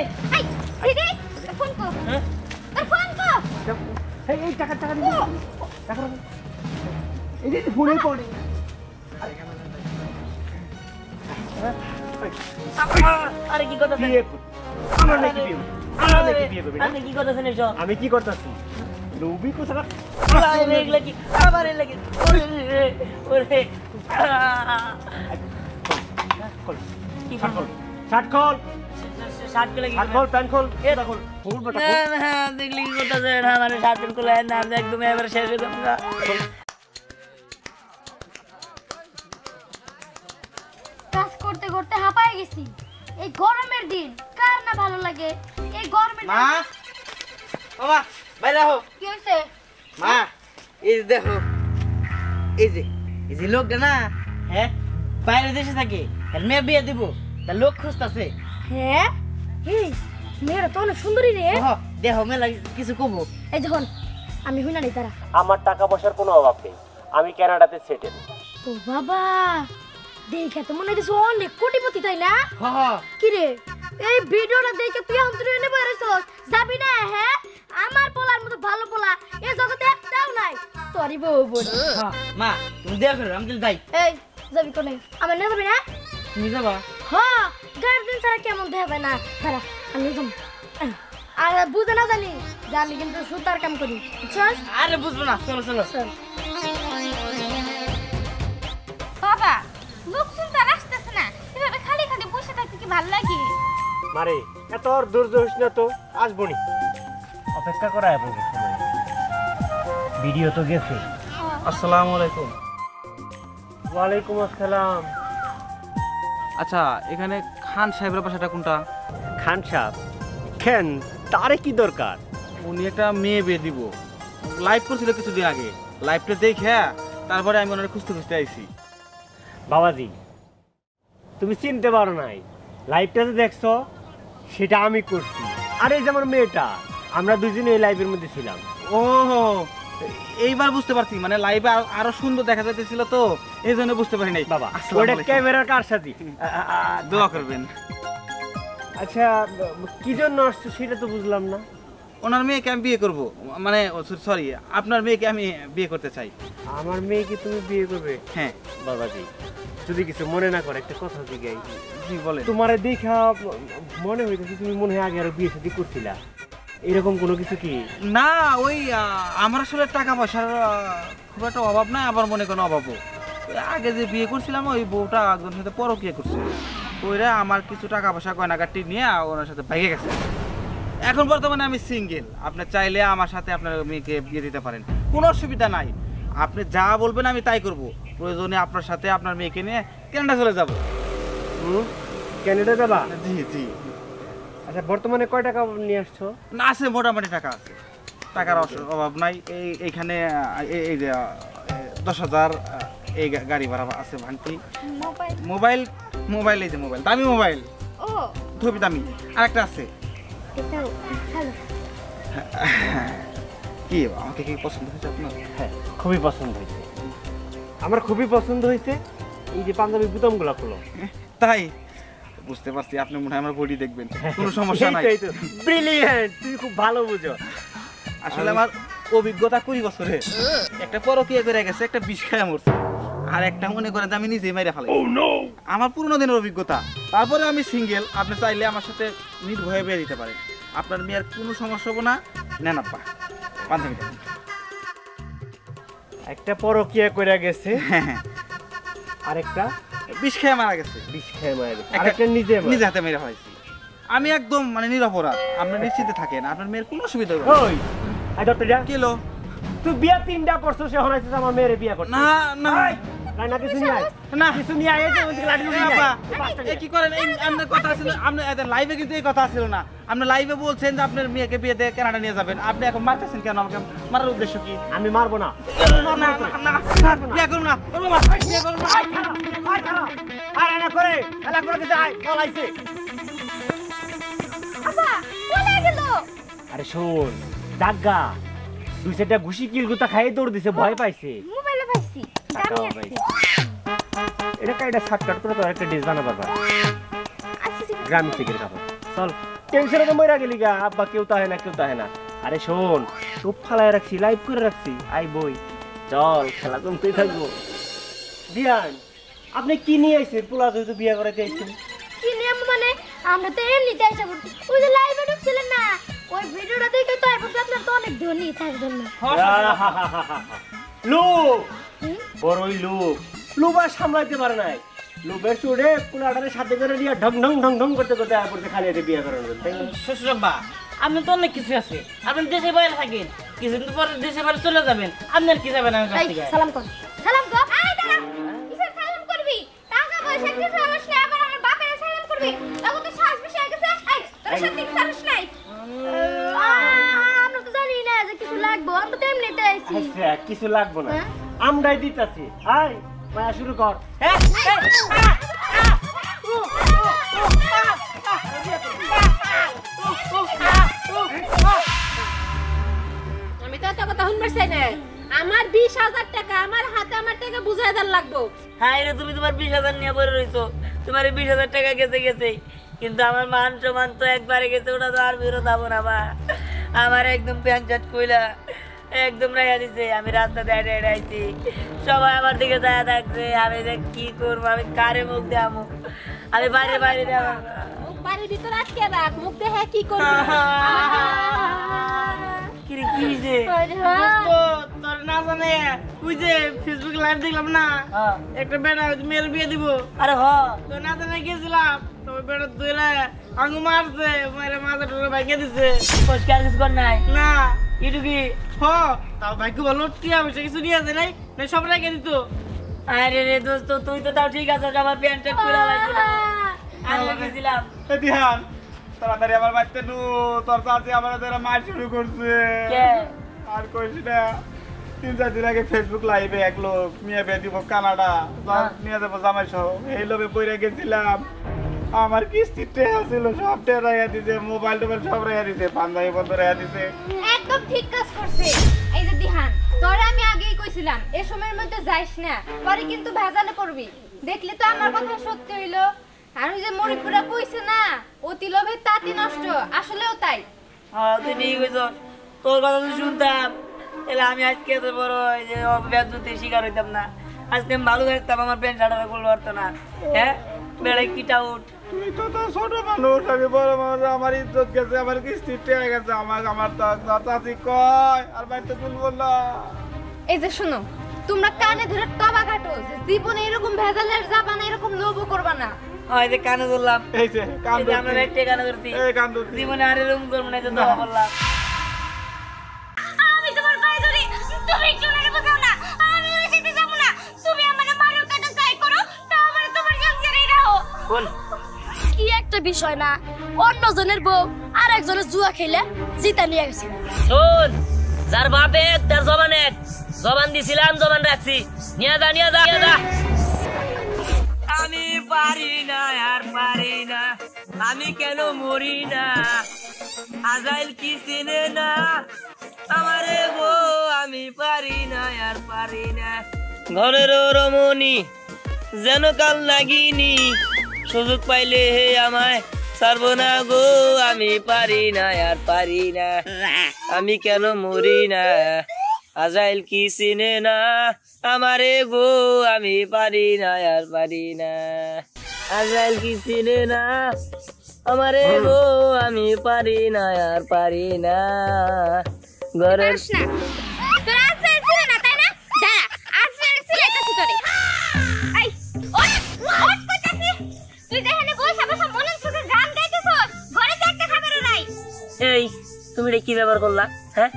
এই দিদি তোর ফোন কর হ্যাঁ তোর ফোন কর এই টাকা দিবি, টাকা রাখ। এই যে ফোনে পড়ে। আরে কি করতেছেন? বিয়ে কর। আমার নাকি বিয়ে? আমার নাকি বিয়ে করবি না? আপনি কি করতেছেন এসব? আমি কি করতেছি? রবি কোথাকা? আরে এগুলা কি? আবার এগুলা কি? ওরে ওরে কি করব? শার্ট খোল, শার্ট গুলা কি? শার্ট খোল, প্যান্ট খোল, এ এটা খোল, খোল বেটা খোল। না দেখলি কি করতেছেন? আমার শার্ট গুলা না একদম এবারে শেষ হয়ে যাবে। কাজ করতে করতে হাঁপায় গেছি। এই গরমের দিন কার না ভালো লাগে? এই গরমের মা বাবা বাইরে হো কি হইছে? মা এই যে দেখো এই যে লোকটা না হ্যাঁ বাইরে দেশে থাকে আর মেয়ে বিয়ে দিব তার লোক খুঁজতেছে হ্যাঁ এই মেয়েরা তো অনেক সুন্দরী রে। দেখো মেলা কিছু কবো এই যখন আমি হই না নি তারা। আমার টাকা পয়সার কোনো অভাব নেই, আমি কানাডাতে সেটেল। ও বাবা দেখে তো মনে হচ্ছে অনেক কোটিপতি তাই না? হ কি রে এই ভিডিওটা দেখে তুই অন্তরে এনে বেরোছস যাবি না? হ্যাঁ আমার পোলার মতো ভালো পোলা এই জগতে একটাও নাই। তোরই বউ বলি মা তুমি দেখো আমি তাহলে যাই এই যাবি কোনে? আমার নিয়ে যাবি না? তুমি যাবা হ্যাঁ গার্জেন ছাড়া কেমন দেখা যায় না? দাঁড়া আমি যাম। আর বুঝে না জানি যে আমি কিন্তু সুতার কাম করি বুঝছস? আরে বুঝবো না চলো চলো চল। বাবা লোকজন তো আর আসতেছে না, এভাবে খালি খালি বসে থাকতে কি ভালো লাগে? মারে এত আর ধৈর্য হইস না তো, আসবো নি, অপেক্ষা করা যাবো সময়। ভিডিও তো গেছে। আসসালামু আলাইকুম। ওয়ালাইকুম আসসালাম। আচ্ছা এখানে খান সাহেবের বাসাটা কোনটা? খান সাহেব কেন, তারে কি দরকার? উনি একটা মেয়ে বিয়ে দিব, লাইভ করছিল কিছুদিন আগে, লাইভটা দেখে তারপরে আমি ওনার খুঁজতে খুঁজতে আইছি। বাবাজি তুমি চিনতে পারো নাই, লাইভটা যে দেখছো সেটা আমি করছি। আর এই যে আমার মেয়েটা, আমরা দুজনে এই লাইভের মধ্যে ছিলাম। ও এইবার বুঝতে পারছি, মানে লাইভে আরো সুন্দর দেখা যাইতেছিল তো এই জন্য বুঝতে পারি নাই। বাবা আসসালামু ওটা আলাইকুম। ক্যামেরার কারসাজি। দোয়া করবেন। আচ্ছা কি জন্য আসছো সেটা তো বুঝলাম না। ওনার মেয়েকে আমি বিয়ে করব, মানে সরি আপনার মেয়েকে আমি বিয়ে করতে চাই। আমার মেয়েকে তুমি বিয়ে করবে? হ্যাঁ বাবাজি যদি কিছু মনে না করে একটা কথা জিগাই। জি বলেন। তোমার দেখা মনে হইতেছে তুমি মনে হয় আগে আরো বিয়ে শাদী করছিলা, এরকম কোনো কিছু কি? না ওই আমার আসলে টাকা পয়সার খুব একটা অভাব নাই, আবার মনে কোনো অভাবও। ওই আগে যে বিয়ে করছিলাম ওই বউটা একজনের সাথে পরকীয়া করছিল, ওইরা আমার কিছু টাকা পয়সা গয়নাগাটি নিয়ে ওনার সাথে ভেঙে গেছে। এখন বর্তমানে আমি সিঙ্গেল, আপনি চাইলে আমার সাথে আপনার মেয়েকে বিয়ে দিতে পারেন, কোনো অসুবিধা নাই। আপনি যা বলবেন আমি তাই করব, প্রয়োজনে আপনার সাথে আপনার মেয়েকে নিয়ে কানাডা চলে যাব। ক্যানাডা যাবা? জি জি। আচ্ছা বর্তমানে কয় টাকা নিয়ে আসছো? না আছে, মোটামুটি টাকা আছে, টাকার অভাব নাই। এইখানে এই যে 10,000 এই গাড়ি ভাড়া আছে ভাঙতি। মোবাইল মোবাইল এই যে মোবাইল, দামি মোবাইল, ও খুবই দামি। আর একটা আছে। এটাও ভালো। কি আমাকে কি পছন্দ হয়েছে আপনার? হ্যাঁ খুবই পছন্দ হয়েছে, আমার খুবই পছন্দ হয়েছে। এই যে পাঞ্জাবি বুতামগুলো খোলো। তাই বুঝতে পারছি, আপনি মনে হয় আমার বডি দেখবেন, কোনো সমস্যা নাই। ব্রিলিয়েন্ট, তুমি খুব ভালো বুঝো। আসলে আমার অভিজ্ঞতা 20 বছরে, একটা পরকীয়া করে গেছে, একটা বিষ খায় মরছে, আর একটা মনে করেন যে আমি নিজেই মেরে ফেলাই। আমার পুরোনো দিনের অভিজ্ঞতা, তারপরে আমি সিঙ্গেল। আপনি চাইলে আমার সাথে নির্ভয়ে বিয়ে দিতে পারেন, আপনার মেয়ের কোনো সমস্যা হবে না। নেন আপা বান্ধবী। একটা পরকীয়া করে গেছে, আরেকটা বিষ খেয়ে মারা গেছে, বিষ খেয়ে মারা গেছে, আরেকটা নিজে নিজে হাতে মেরে ফেলাইছি। আমি একদম মানে নিরপরাধ, আপনি নিশ্চিন্তে থাকেন, আপনার মেয়ের কোনো অসুবিধা হবে না। ওই আই ডক্টর কিলো তুই বিয়া 3টা করছো, সে হনাইছিস আমার মেয়েরে বিয়া করতে। না না না কিছু নিয়ে আয়, না কিছু নিয়ে আয়, এই যে ওদিকে লাঠি নিয়ে আপা, আয়। এ কি করেন? এই আপনার কথা ছিল, আপনি লাইভে কিন্তু এই কথা ছিল না। আপনি লাইভে বলছেন যে আপনার মেয়েকে বিয়ে দিয়ে কানাডা নিয়ে যাবেন, আপনি এখন মারতেছেন কেন আমাকে? মারার উদ্দেশ্য কি? আমি মারবো না। না না না, বিয়ে করুন না, বিয়ে করুন না। আয় না করে এলা করে দিতে আয়, পলাইছে। আপা কোথায় গেল? আরে শোন জাগা, দুই চারটা ঘুষি কিলগুতা খাইয়ে দৌড় দিছে, ভয় পাইছে। মোবাইলে পাইছি টাকাও পাইছে। এটা কাইটা শর্টকাট করে তো একটা ডিশ বানাবা যা। গ্রামীণ থেকে খাবো চল। টেনশনে তো মইরা গেলি গা, আব্বা কেউ তাহে না কেউ তাহে না। আরে শোন, সব ফালায় রাখছি, লাইভ করে রাখছি, আই বই চল খেলা জমতেই থাকবো। বিয়ান আপনি কি নিয়ে আইছেন? পোলা যেহেতু বিয়া করাইতে আইছেন। কি নিয়ম মানে আমরা তো এমনিতে আইসা পড়ছি। ওই যে লাইভে ঢুকছিলেন না, ওই ভিডিওটা দেখে তো এখন আপনার তো অনেক ধনী থাকবেন না। লোক বড়ই লোক, লোক আর সামলাইতে পারে নাই। লোকের চোরে পোলাটারে সাথে করে দিয়ে ঢং ঢং ঢং ঢং করতে করতে আর পড়তে খালি এতে বিয়া করানোর জন্য, তাই না? শ্বশুরাব্বা আপনি তো অনেক কিছু আছে, আপনি দেশে বাইরে থাকেন, কিছুদিন পরে দেশে বাইরে চলে যাবেন, আপনার কি যাবেন আমার কাছ থেকে? সালাম কর, সালাম কর। এই দাঁড়া, কিসের সালাম করবি? টাকা পয়সা কিছু আমার সে আবার আমার বাপের সালাম করবি? তখন তো শ্বাস বেশি হয়ে গেছে। এই তোর সাথে সারস নাই। আমরা তো জানি না যে কিছু লাগবে, আমরা তো এমনিতে আইছি। আচ্ছা কিছু লাগবো না, আমরাই দিতাছি। আয় মায়া শুরু কর। আমি তো এত কথা শুনবার চাই না। আমার 20,000 টাকা আমার হাতে, আমার টাকা বুঝাই দেন লাগবো। হ্যাঁ রে, তুমি তোমার 20,000 নিয়ে পড়ে রইছো, তোমার 20,000 টাকা গেছে, কিন্তু আমার মান সম্মান তো একবারে গেছে, ওটা তো আর ফেরত যাবো না। বা আমার একদম প্যান্ট শার্ট কইলা একদম রাইয়া দিছে। আমি রাস্তাতে হেঁটে হেঁটে আইছি, সবাই আমার দিকে দাঁড়া থাকছে। আমি যে কি করবো, আমি কারে মুখ দেবো? আমি বাইরে বাইরে দেবো, মুখ বাড়ির ভিতর আটকে রাখ, মুখ দেখে কি করবি? কি হইছে? তোর না জানে ওই যে ফেসবুক লাইভ দেখলাম না, একটা বেটা মেয়ের বিয়ে দিব। আরে হ, তো না জানে গেছিলাম, তো ওই বেটা ধরে আঙু মারছে, মারে মাথা টোরে ভাঙিয়ে দিছে। পরিষ্কার কিছু কর নাই না ইটু কি? তাও ভাগ্য ভালো, টিয়া পয়সা কিছু নিয়ে আসে নাই, না সব রেখে দিত। আরে রে দোস্ত, তুই তো তাও ঠিক আছে, আমার প্যান্ট শার্ট খুলে লাগছিল, আমি গেছিলাম। ধ্যান তাড়াতাড়ি আমার বাড়িতে নু, তোর চাচি আমার দ্বারা মার শুরু করছে। আর কইস না, 3-4 দিন আগে ফেসবুক লাইভে এক লোক মিয়া বিয়ে দিব কানাডা, নিয়ে যাবো জামাই সহ, এই লোভে পড়ে গেছিলাম। আমার কিস্তিতে ছিল, সব টেরাইয়া দিছে, মোবাইল টোবাইল সব রাইয়া দিছে, পাঞ্জাবি বন্ধ রাইয়া দিছে। একদম ঠিক কাজ করছে। এই যে দিহান, তোরে আমি আগেই কইছিলাম এই সময়ের মধ্যে যাইস না, পরে কিন্তু ভেজালে পড়বি। দেখলি তো আমার কথা সত্যি হইলো। আর ওই যে মরিপুরা কইছে না, অতি লোভে তাতি নষ্ট, আসলেও তাই। হ্যাঁ তুই ঠিক কইছ, তোর কথা তো শুনতাম, তাহলে আমি আজকে এত বড় যে অব্যাহতির শিকার হইতাম না। আজকে আমি ভালো থাকতাম, আমার প্যান্ট শার্ট করতে পারতো না। হ্যাঁ বেড়ে কিটা উঠ, তুই তো ছোট মানুষ, আমি বড় মানুষ, আমার ইজ্জত গেছে, আমার কিস্তি টেয়ে গেছে, আমার তো চাচি কয় আর বাড়িতে তুলবো না। এই যে শুনো, তোমরা কানে ধরে টবা কাটো যে জীবনে এরকম ভেজালের যাবা না, এরকম লোভও করবা না। হয় যে কানে ধরলাম, এই যে কান এই যে আমরা একটা কানে ধরছি, এই কান ধরছি। জীবনে আর এরকম করবো না, এই যে দোয়া বললাম। আমি তোমার পায়ে ধরি, তুমি একটু লাগে বোঝাও না, আমি ওই সাথে যাব না। তুমি আমারে মারো কাটা চাই করো, তাও আমারে তোমার সংসারেই রাখো। বল কি একটা বিষয় না, অন্যজনের বউ আর একজনের জুয়া খেলে জিতা নিয়ে গেছে। শোন, যার বাপ এক তার জবান এক, জবান দিছিলাম জবান রাখছি, নিয়ে যা নিয়ে যা নিয়ে যা। আমি পারি না আর পারি না, আমি কেন মরি না, আজাইল কি চিনে না আমারে গো, আমি পারি না আর পারি না। ঘরের রমণী যেন কাল লাগিনি, সুযোগ পাইলে হে আমায় ছাড়বো না গো, আমি পারি না আর পারি না, আমি কেন মরি না, আজাইল কি চিনে না আমারে গো, আমি পারি না আর পারি না, আজাইল কি চিনে না আমারে গো, আমি পারি না আর পারি না। ঘরের তোরা আসলে ছিল না তাই না? দাঁড়া, আসলে সিলাইতেছি তোরে। এই ওঠ ওঠ কইতাছি, তুই দেখেনে বসে বসে মনের সুখে গান গাইতেছস, ঘরে তো একটা খাবারও নাই। এই তুমি এটা কি ব্যবহার করলা? হ্যাঁ,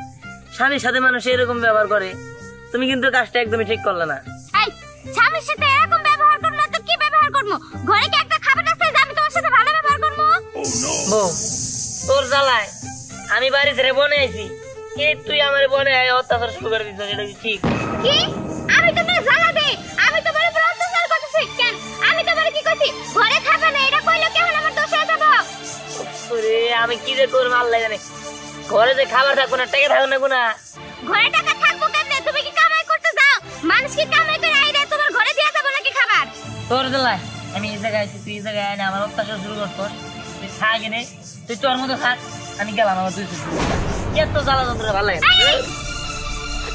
স্বামীর সাথে মানুষ এরকম ব্যবহার করে, তুমি কিন্তু কাজটা একদমই ঠিক করলে না। এই স্বামীর সাথে এরকম ব্যবহার করব না তো কি ব্যবহার করব? ঘরে কি একটা খাবার আছে যে আমি তোমার সাথে ভালো ব্যবহার করব? বউ, তোর জ্বালায় আমি বাড়ি ছেড়ে বনে আইছি, এই তুই আমার বনে আয় অত্যাচার শুরু করে দিচ্ছিস, এটা কি ঠিক? কি? আমি তোমার জ্বালাবে, আমি তোমার উপর অত্যাচার করতেছি কেন? আমি তোমার কি কইছি ঘরে খাবে না, এটা কইলো কেমন আমার দোষ হয়ে যাব? ওরে আমি কি যে করব আল্লাহ জানে, ঘরে যে খাবার থাকবো না, টাকা থাকবো না, ঘরে টাকা থাকবো কেমনে? তুমি কি কামাই করতে যাও? মানুষ কি কামাই করে আইরে তোমার ঘরে দিয়া যাবো নাকি খাবার? তোর দিলাই আমি এই জায়গায় আছি, তুই এই জায়গায় আয় না, আমার অত্যাচার শুরু করতোস। তুই থাক এনে, তুই তোর মতো থাক, আমি গেলাম আমার তুই এত জ্বালা যন্ত্রণা ভালো লাগে না।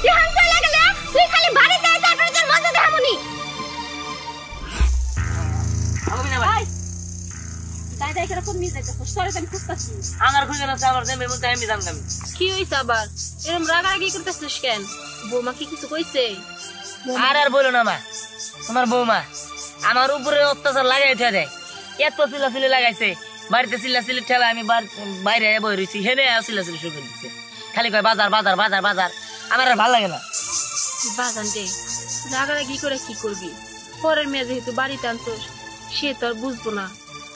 তুই হান চলে গেলে তুই খালি বাড়িতে আয়, তারপরে তোর মজা দেখামুনি। আমি না ভাই দাদা এখানে কোন নিয়ে যাইতেছ? সরে আমি খুঁজতাছি। আমার খুঁজে না আমার দেবে বলতে আমি জানতাম। কি হইছে আবার? এরকম রাগারাগি করতেছিস কেন? বৌমা কি কিছু কইছে? আর বলো না মা, তোমার বৌমা আমার উপরে অত্যাচার লাগাইতে দেয়, এত চিল্লাচিল্লি লাগাইছে, বাড়িতে চিল্লাচিল্লি ঠেলা আমি বাইরে বই রয়েছি, হেনে চিল্লাচিল্লি শুরু করে দিচ্ছে, খালি কয় বাজার বাজার বাজার বাজার। আমার আর ভালো লাগে না। বাজান দে, রাগারাগি করে কি করবি? পরের মেয়ে যেহেতু বাড়িতে আনছোস, সে তো আর বুঝবো না।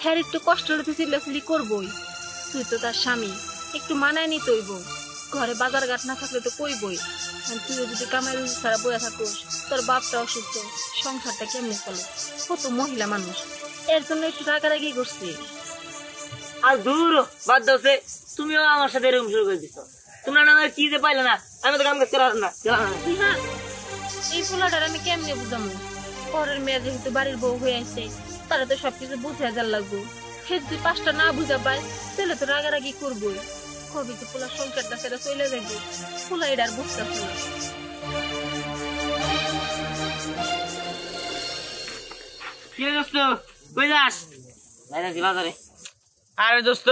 হ্যাঁ একটু কষ্ট হতে চিল্লাচিল্লি করবই, তুই তো তার স্বামী, একটু মানায় নিতে হইব। ঘরে বাজার ঘাট না থাকলে তো কইবই। তুইও যদি কামাই রুজি ছাড়া বয়ে থাকোস, তোর বাপটা অসুস্থ, সংসারটা কেমনে চলে? কত মহিলা মানুষ, এর জন্য একটু রাগারাগি করছি। আর দূর বাদ দাওছে, তুমিও আমার সাথে এরকম শুরু করে দিচ্ছ। তোমরা না কি যে পাইলে না, আমি তো কাম করতে পারলাম না। হ্যাঁ, এই পোলাটার আমি কেমনে বুঝামো? পরের মেয়ে যেহেতু বাড়ির বউ হয়ে আসছে, তারা তো সবকিছু বুঝে যার লাগবো। সে যদি পাঁচটা না বুঝা পায়, তাহলে তো রাগারাগি করবোই। কবে তো পোলা সংসারটা সেটা চলে যাবে, পোলা এটা আর বুঝতেছে না। কি রে দোস্ত, কই যাস? বাইরে আছি বাজারে। আরে দোস্ত,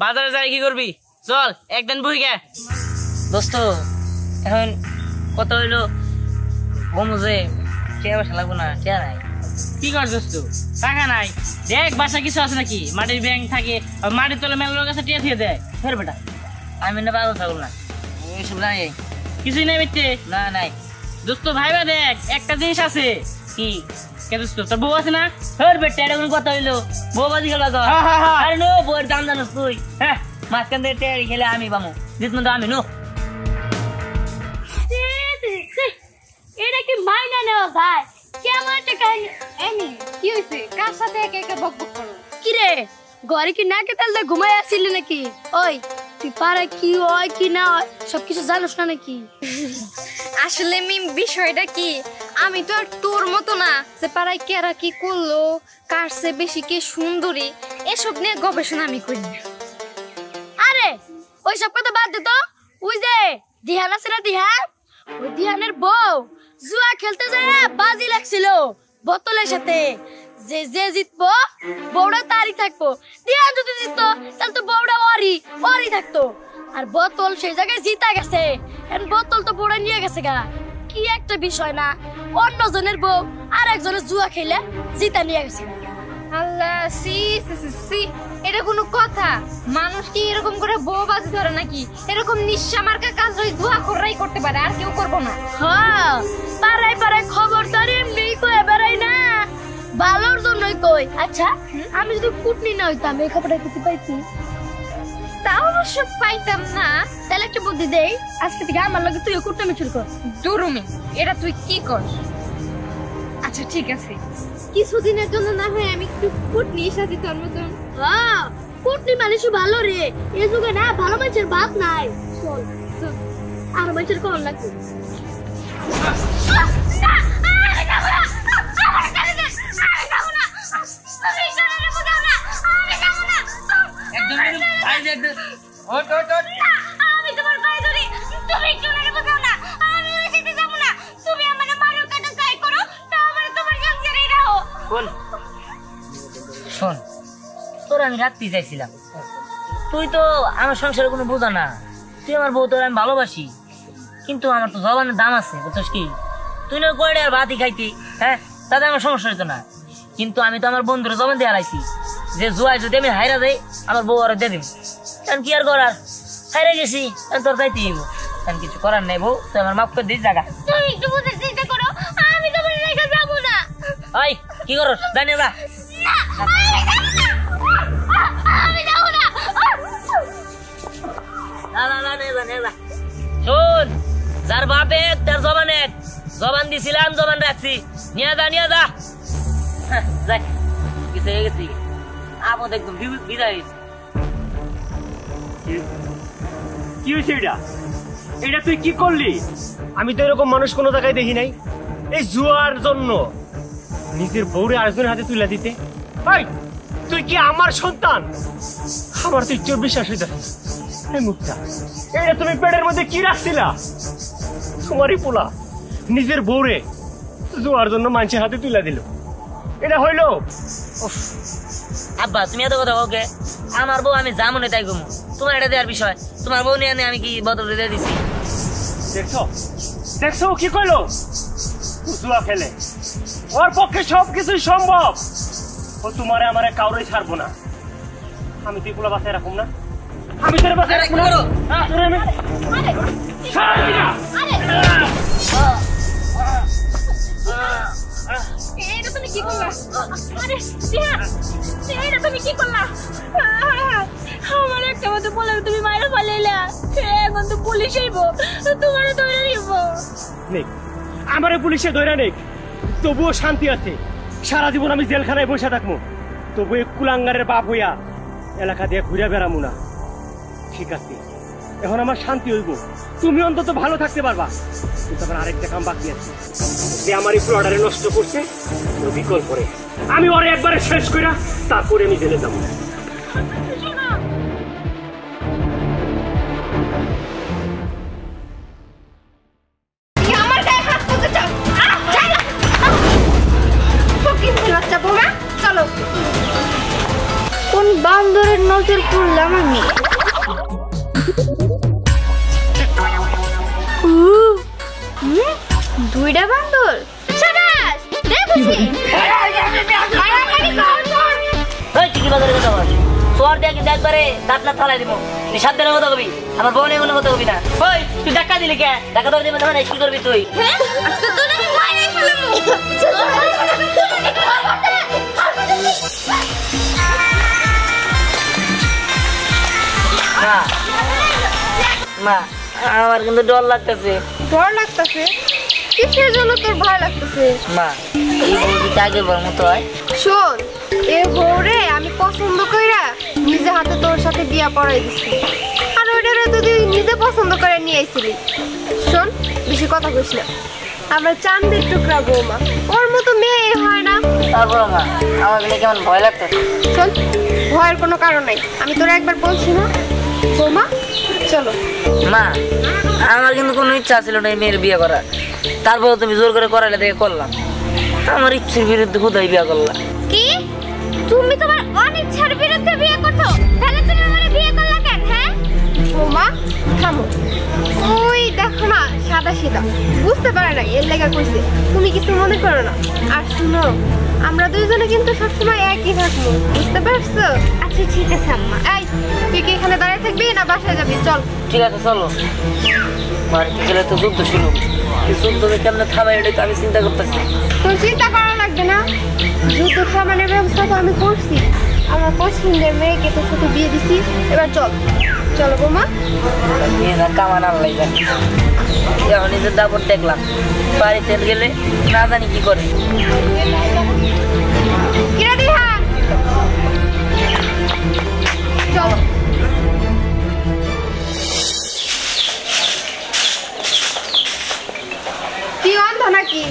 বাজারে যাই কি করবি? চল একদিন বই গে। দোস্ত এখন কত হইলো বমুজে কে বসা লাগবো না, কে নাই। কি কর দোস্ত? টাকা নাই, দেখ বাসা কিছু আছে নাকি? মাটির ব্যাংক থাকে, মাটির তলে মেলার কাছে টিয়া দিয়ে দেয়। ফের বেটা আমি না পাগল থাকবো না, এইসব জানি কিছুই নাই বেটে। না নাই। দোস্ত ভাইবা দেখ, একটা জিনিস আছে। কি কে দোস্ত, তোর বউ আছে না? ফের বেটা এটা কোনো কথা হইলো? বউ বাজি খেলা তো। আরে নো, বউয়ের দাম জানোস তুই? হ্যাঁ, মাঝখান থেকে টেয়ারি খেলে আমি পামো, জিতমন তো আমি নো। এটা কি মাইনা নেওয়া যায়? কেমন একটা কাহিনী। এনি কি হইছে? কার সাথে একা একা বকবক করো? কি রে, ঘরে কি নাকে তেল দিয়ে ঘুমাই আসছিলি নাকি? ওই তুই পারে কি হয় কি না হয় সবকিছু জানোস না নাকি? আসলে মিম বিষয়টা কি, আমি তো আর তোর মতো না যে পাড়ায় কেরা কি করলো, কার চেয়ে বেশি কে সুন্দরী, এসব নিয়ে গবেষণা আমি করি না। আরে ওইসব কথা বাদ দে তো। ওই যে দিহান আছে না, দিহান, ওই দিহানের বউ জুয়া খেলতে যায় বাজি লাগছিল বোতলের সাথে, যে যে জিতবো বউটা তারই থাকবো। দিহান যদি জিততো তাহলে তো বউটা ওরই থাকতো। আর বোতল সেই জায়গায় জিতা গেছে, এখন বোতল তো বউটা নিয়ে গেছে গা। কি একটা বিষয় না, অন্যজনের বউ আর একজনের জুয়া খেলে জিতা নিয়ে গেছে। আল্লাহ, সি সি সি সি, এটা কোনো কথা? মানুষ কি এরকম করে বউ বাজি ধরে নাকি? এরকম নিঃস্বা মার্কা কাজ ওই জুয়া কররাই করতে পারে, আর কেউ করবো না। হ্যাঁ, পাড়ায় পাড়ায় খবর তো আর এমনি কয়ে বেড়াই না, ভালোর জন্যই কই। আচ্ছা, আমি যদি কুটনি না হইতাম এই খবরটা কিছু পাইছি? তা অবশ্য পাইতাম না। তাহলে একটা বুদ্ধি দেই, আজকে থেকে আমার লগে তুইও কুটনামি শুরু কর। দুরুমি, এটা তুই কি কর? আচ্ছা ঠিক আছে, কিছুদিনের জন্য না হয় আমি একটু কুটনি সাথে তোর মতন। হ্যাঁ, কুটনি মানুষও ভালো রে, এই যুগে না ভালো মানুষের বাপ নাই। চল চল, আর মানুষের কল লাগবে। আমি তোমার পায়ে ধরি, তুমি একটু লাগে বোঝাও না। আমি ওই সাথে যাবো না, তুমি আমাকে মারো কাটা চাই করো, তাও আমার তোমার সংসারেই রাখো। শোন, তোর আমি রাখতে চাইছিলাম, তুই তো আমার সংসারে কোনো বোঝা না। তুই আমার বউ, তোর আমি ভালোবাসি, কিন্তু আমার তো জবানের দাম আছে, বুঝছিস কি? তুই না কয়টা আর ভাতই খাইতি, হ্যাঁ, তাতে আমার সমস্যা হইতো না। কিন্তু আমি তো আমার বন্ধুর জবান দিয়ে হারাইছি যে জুয়ায় যদি আমি হাইরা যাই আমার বউ আর দিয়ে দিবি। কারণ কি আর করার, হাইরা গেছি, তোর যাইতে হইব। কারণ কিছু করার নেই বউ, তুই আমার মাফ করে দিস জায়গা। তুমি একটু বুঝার চেষ্টা করো, আমি তোমার রেখে যাবো না। ওই কি করো, জানি যা। আমি যাবো না। শোন, যার বাপ এক তার জবান এক, জবান দিছিলাম জবান রাখছি, নিয়ে যা। যাই কিছু হয়ে গেছি, আপদ একদম বিদায় হয়েছে। কি হয়েছে এটা? এটা তুই কি করলি? আমি তো এরকম মানুষ কোনো জায়গায় দেখি নাই। এই জুয়ার জন্য নিজের বউরে আরেকজনের হাতে তুলে দিতে। ভাই তুই কি আমার সন্তান? আমার তো ইচ্ছার বিশ্বাস হয়ে যাচ্ছে। এই মুক্তা, এটা তুমি পেটের মধ্যে কি রাখছিলা? তোমারই পোলা নিজের বউরে জুয়ার জন্য মানুষের হাতে তুলে দিল, এটা হইলো? আব্বা তুমি এত কথা ওকে, আমার বউ আমি যা মনে তাই ঘুমো, তোমার এটা দেওয়ার বিষয়। তোমার বউ নিয়ে আমি কি বদল দিয়ে দিছি? দেখছো দেখছো কি কইলো? জুয়া খেলে, ওর পক্ষে সবকিছুই সম্ভব। ও তোমারে আমারে কাউরে ছাড়বো না। আমি তুই পোলা বাসায় রাখুম না, আমি তোর বাসায় রাখবো না। এইটা তুমি কি করলা? আরে দিহান, এইটা তুমি কি করলা? আমার একটা মতো বলে তুমি মাইরা পালাইলা, এখন তো পুলিশ আইবো, তোমারে ধরে নিব। আমারে পুলিশে ধরে নেই, তবুও শান্তি আছে। সারা জীবন আমি জেলখানায় বসে থাকবো, তবু এক কুলাঙ্গারের বাপ হইয়া এলাকা দিয়ে ঘুরে বেড়ামু না। ঠিক আছে, এখন আমার শান্তি হইব, তুমি অন্তত ভালো থাকতে পারবা। কিন্তু আমার আরেকটা কাম বাকি আছে। যে আমার এই প্লটারে নষ্ট করছে, বিকল করে আমি ওরে একবারে শেষ কইরা তারপরে আমি জেলে যাবো। কোন বান্দরের নজর পড়লাম আমি? দুইটা বান্দর, সাবাস দেখছি। ওই কি বাজারে কথা বল, তোর দেখি একবারে দাঁত না থালাই দিব। তুই সাবধানে কথা কবি, আমার বউ নিয়ে কোনো কথা কবি না। ওই তুই টাকা দিলি কে? টাকা তোর দিবে না, কি করবি তুই? আজকে তো আমি মাইরে ফেলবো। মা মা আমার কিন্তু ডর লাগতেছে। ডর লাগতেছে? কিসের জন্য তোর ভয় লাগতেছে? মা এই বউটা আগে বল মতো হয়। শোন, এ বউরে আমি পছন্দ কইরা নিজে হাতে তোর সাথে বিয়া পড়াই দিছি, আর ওইটারে তো তুই নিজে পছন্দ করে নিয়ে আইছিলি। শোন, বেশি কথা কইস না। আমার চাঁদের টুকরা বৌমা, ওর মতো মেয়ে হয় না। তারপর মা আমার কিন্তু কেমন ভয় লাগতেছে। শোন, ভয়ের কোনো কারণ নাই, আমি তোরা একবার বলছি না। বৌমা চলো। মা আমার কিন্তু কোনো ইচ্ছা ছিল না এই মেয়ের বিয়ে করার, তারপর তুমি জোর করে করাইলে দেখে করলাম। আমার ইচ্ছের বিরুদ্ধে খুদাই বিয়ে করলাম। কি তুমি তোমার অনিচ্ছার বিরুদ্ধে বিয়ে করছো? তাহলে তুমি আমারে বিয়ে করলা কেন? হ্যাঁ বৌমা থামো, ওই দেখো না সাদা সিধা, বুঝতে পারে না এর লেগা কইছে, তুমি কিছু মনে করো না। আর শুনো, আমরা দুইজনে কিন্তু সবসময় একই থাকবো, বুঝতে পারছো? আচ্ছা ঠিক আছে আম্মা। এই তুই কি এখানে দাঁড়িয়ে থাকবি না বাসায় যাবি? চল। ঠিক আছে চলো, বাড়িতে গেলে তো যুদ্ধ শুরু। যুদ্ধ কেমনে থামাই এটা আমি চিন্তা করতেছি। তোর চিন্তা করা লাগবে না, যুদ্ধ থামানোর ব্যবস্থা তো আমি করছি। আমার পছন্দের মেয়েকে তোর সাথে বিয়ে দিছি, এবার চল। চলো বৌমা। কামান আল্লাহ জানে, এখন নিজের দাপট দেখলাম, বাড়িতে গেলে না জানি কি করে। কিরা দিহা চল। কি অন্ধ নাকি?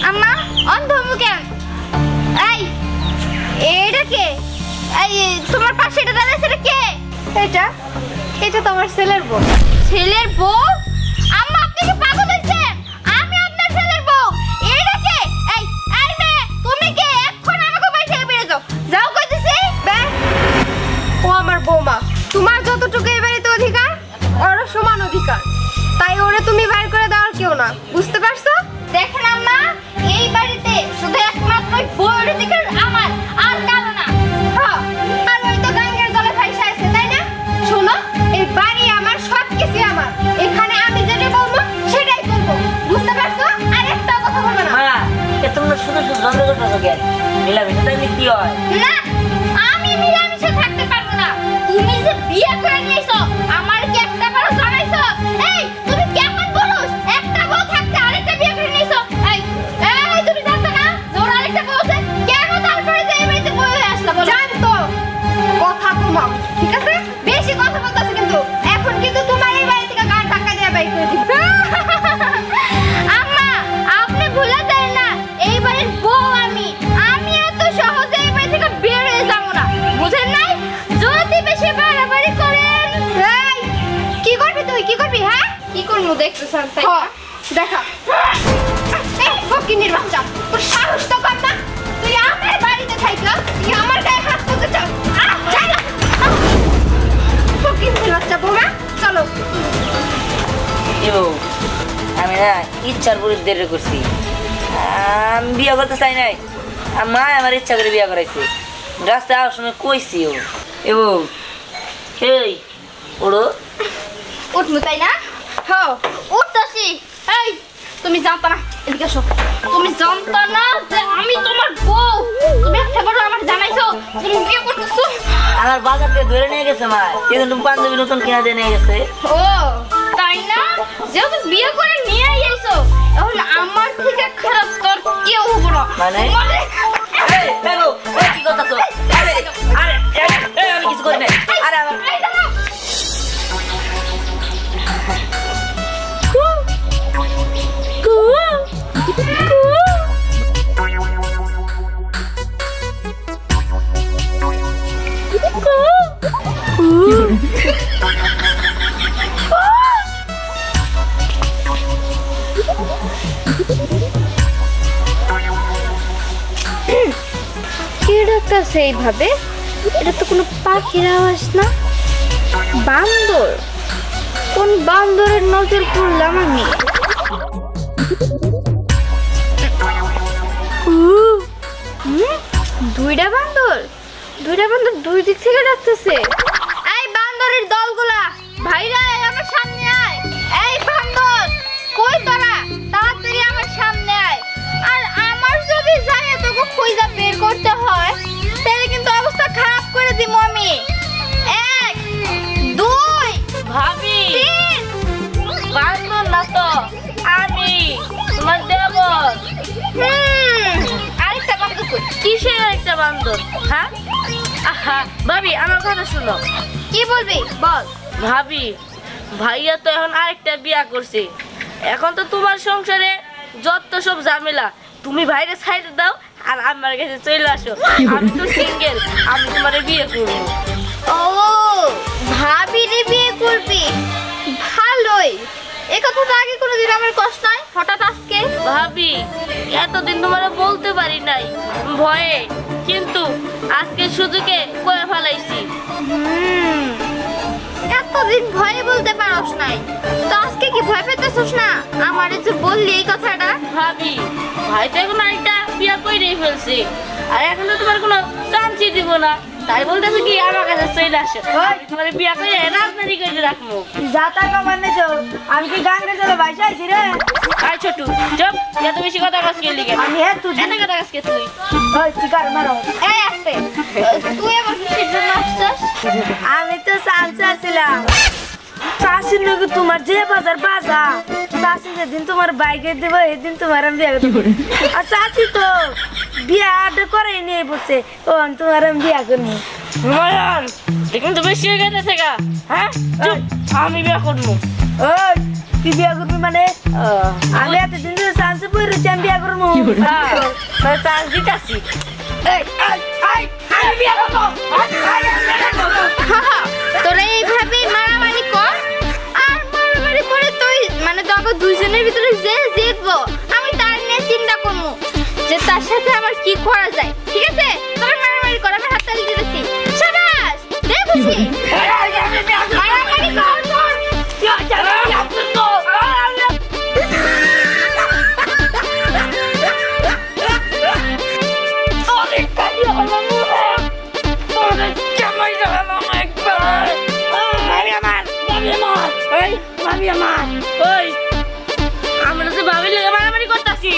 আম্মা অন্ধ মুখে? এই এটা কে? এই তোমার পাশে এটা দাঁড়াইছে এটা কে? এটা এটা তোমার ছেলের বউ। ছেলের বউ? আম্মা আপনি কি পাগল হয়েছেন? আমি আপনার ছেলের বউ। এটা কে? এই এই মেয়ে তুমি কে? এখন আমাকে বাড়ি থেকে বেরিয়ে যাও, যাও কইতেছি। ব্যাস, ও আমার বৌমা, তোমার যতটুকু এই বাড়িতে অধিকার ওরও সমান অধিকার, তাই ওরে তুমি বাইর করে দেওয়ার কেউ না, বুঝতে পারছো? দেখেন আম্মা, এই বাড়িতে শুধু একমাত্র বউয়ের অধিকার আমার, আর কারো না। হ্যাঁ, আর ওই তো গাঙ্গের জলে ভাইসা আছে, তাই না? শোনো, এই বাড়ি আমার, সবকিছু আমার, এখানে আমি যেটা বলবো সেটাই করবো, বুঝতে পারছো? আর একটা কথা বলবো না। মা তোমরা শুধু শুধু ঝগড়া করতেছো কেন? মিলামিশা তাইলে কি হয়? না, আমি মিলামিশে থাকতে পারবো না। তুমি যে বিয়ে করে নিয়েছো, আমার কি একটা বার জানাইছো? এই তুমি কেমন বলছ? একটা বউ থাকতে আরেকটা বিয়ে করে নিয়েছো। এই এই তুমি জানতো না যে ওর আরেকটা বউ আছে? কেন তুই কি করবি হ্যাঁ কি করবো দেখতেছ তাই দেখা এই ফকিনির বাচ্চা তোর সাহস তো কম না তুই আমার বাড়িতে থাইকা তুই আমার গায়ে হাত তুলতে চাস যাই না ফকিনির বাচ্চা বোমা চলো এও আমি না ইচ্ছার বিরুদ্ধে করছি আমি বিয়ে করতে চাই নাই মা আমার ইচ্ছা করে বিয়ে করাইছে রাস্তায় আসার সময় কইছি ও এও এই ওড়ো উঠমু তাই না হ্যাঁ উঠতাছি এই তুমি জানতা না এদিকে এসো তুমি জানতা না যে আমি তোমার বউ তুমি একটা বড় আমার জানাইছো তুমি বিয়ে করতেছো আমার বাজার থেকে ধরে নিয়ে গেছে মা কিন্তু পাঞ্জাবি নতুন কিনা দিয়ে নিয়ে গেছে ও তাই না যেহেতু বিয়ে করে নিয়ে আইছো এখন আমার থেকে খারাপ তোর কেউ হবো না মানে এই বেগো এই কি করতেছো আরে আরে এই আমি কিছু করি না আরে আমার কে ডাকতেছে এইভাবে এটা তো কোনো পাখির আওয়াজ না বান্দর কোন বান্দরের নজর পড়লাম আমি দুইটা বান্দর দুই দিক থেকে ডাকতেছে এই বান্দরের দলগুলা ভাইরা আমার সামনে আয় এই বান্দর কই তোরা তাড়াতাড়ি আমার সামনে আয় আর আমার যদি যায় তোকে খুঁজে বের করতে হয় তাহলে কিন্তু অবস্থা খারাপ করে দিমু আমি 1 2 ভাবি 3 বান্দর না তো আমি তোমার দেবর আরেকটা বান্দর কই কিসের একটা বান্দর হ্যাঁ আহা ভাবি আমার কথা শুনো কি বলবি বল ভাবি ভাইয়া তো এখন আরেকটা বিয়া করছে এখন তো তোমার সংসারে যত সব ঝামেলা তুমি ভাইরে ছাইড়ে দাও আর আমার কাছে চলে আসো আমি তো সিঙ্গেল আমি তোমারে বিয়ে করবো ও ভাবিরে বিয়ে করবি ভালোই এই কথা তো আগে কোনোদিন আমার কষ্ট নাই হঠাৎ আজকে ভাবি এতদিন তোমারে বলতে পারি নাই ভয়ে কিন্তু আজকে সুযোগে কয়ে ফেলাইছি এতদিন ভয়ে বলতে পারোস নাই তো আজকে কি ভয় পেতেছস না আমারে যে বললি এই কথাটা ভাবি ভাই তো এখন আরেকটা বিয়া কইরেই ফেলছে আর এখন তো তোমার কোনো চান্সই দিব না তাই বলতেছে কি আমার কাছে চলে আসো তোমার বিয়া করে রাজনারি করে রাখবো যাতা কমান নেছ আমি কি গান রে চলে ভাই চাইছি রে আয় ছোটু চুপ এত বেশি কথা কাজ কে লিগে আমি হে তুই এত কথা কাজ কে তুই ওই কি কর মারো এই আসতে তুই আমার কিসের জন্য আসছস আমি তো চাইছিলাম চাষির লোক তোমার যে বাজার চাষি যেদিন তোমার বাইকে দেবো এদিন তোমার আমি বিয়ে দেবো আর চাষি তো বিয়ে আড্ডা করে নিয়ে বসে ও আমি তোমার আমি বিয়ে করবো হুমায়ুন দেখুন তো বেশি হয়ে গেছে গা হ্যাঁ চুপ আমি বিয়া করবো ওই তুই বিয়ে করবি মানে আমি এতদিন ধরে চান্সে পড়ে রয়েছি আমি বিয়ে করবো চান্স দিতেছি তোরা এইভাবে মারামারি কর আর মারামারি করে তুই মানে তোকে দুইজনের ভিতরে যে জিতবো আমি তার নিয়ে চিন্তা করবো যে তার সাথে আমার কি করা যায় ঠিক আছে তোরা মারামারি কর আমি হাততালি দিতেছি শাবাশ দে খুশি মারামারি কর ওই আমরা তো ভাবি লাগে মারামারি করতেছি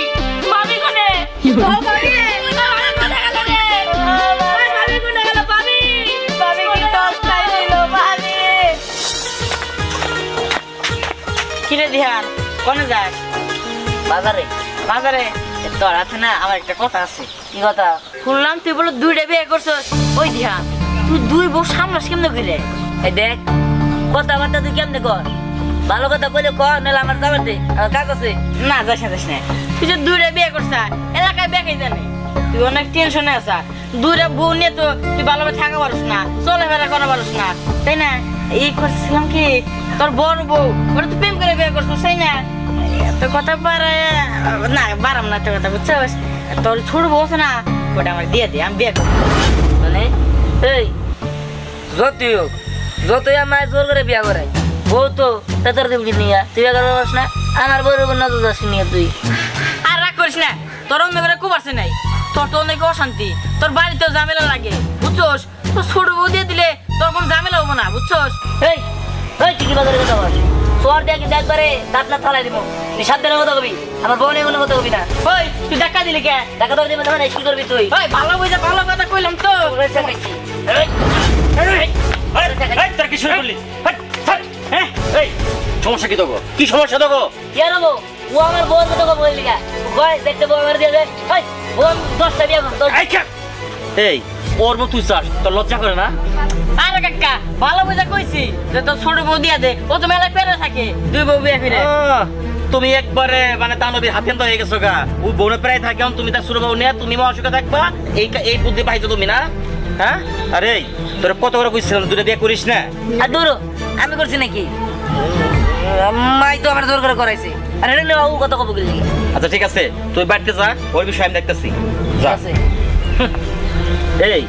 ভাবি কোনে ভাবি কিরে ধ্যান কোনে যায় বাজারে বাজারে তোর আছে না আমার একটা কথা আছে কি কথা শুনলাম তুই বলো দুইটা বিয়ে করছো ওই ধ্যান তুই দুই বউ সামলাস কেমনে করে এই দেখ কথাবার্তা তুই কেমনে কর ভালো কথা বলে কর নাহলে আমার যাবে আমার কাজ আছে না যাস না তুই যে দুইটা বিয়ে করছা এলাকায় বেকাই জানে তুই অনেক টেনশনে আছা দুইটা বউ নিয়ে তো তুই ভালোভাবে থাকা পারস না চলাফেরা করা পারস না তাই না এই করছিলাম কি তোর বড় বউ ওরা তো প্রেম করে বিয়ে করছিস তাই না এত কথা পারে না বারাম না তো কথা বুঝছিস তোর ছোট বউ আছে না ওটা আমার দিয়ে দে আমি বিয়ে করবো মানে এই যতই আমার জোর করে বিয়ে করাই বউ তো তাদের তুমি নিয়ে তুই বিয়ে করবো না আমার বউর উপর নজর যাস নিয়ে তুই আর রাগ করিস না তোর অন্য করে খুব আসে নাই তোর তো অনেক অশান্তি তোর বাড়িতেও ঝামেলা লাগে বুঝছোস তোর ছোট বউ দিয়ে দিলে তোর কোনো ঝামেলা হবো না বুঝছোস এই এই কি বাজারে কথা বল তোর দিয়ে কিন্তু একবারে দাঁত না থালাই দিব তুই সাবধানে কথা কবি আমার বউ নিয়ে কোনো কথা কবি না ওই তুই টাকা দিলি কে টাকা তোর দিবে না কি করবি তুই ওই ভালো বুঝে ভালো কথা কইলাম তো তোর কি শুরু করলি এই সমস্যা কি তোকে কি সমস্যা তোকে কি আর হবো ও আমার বউর কথা বললি কা কয় দেখতে বউ আমার দিয়ে দেয় ওই বউ 10টা বিয়ে করতো এই ওর বউ তুই চাস তোর লজ্জা করে না আরে কাকা ভালো বুঝা কইছি যে তোর ছোট বউ দিয়া দে ও তো মেলা পেরে থাকে দুই বউ বিয়ে করে তুমি একবারে মানে দানবীর হাতিয়ান হয়ে গেছো গা ও বউনে প্রায় থাকে তুমি তার ছোট বউ নিয়ে তুমি মহাসুখে থাকবা এই বুদ্ধি পাইছো তুমি না হ্যাঁ আরে তোর কত করে কইছিলাম দুটো বিয়ে করিস না আর দূর আমি করছি নাকি মাই তো আমার জোর করে করাইছে আরে রে বাবু কত কব গেলি আচ্ছা ঠিক আছে তুই বাড়িতে যা ওর বিষয় আমি দেখতেছি যা এই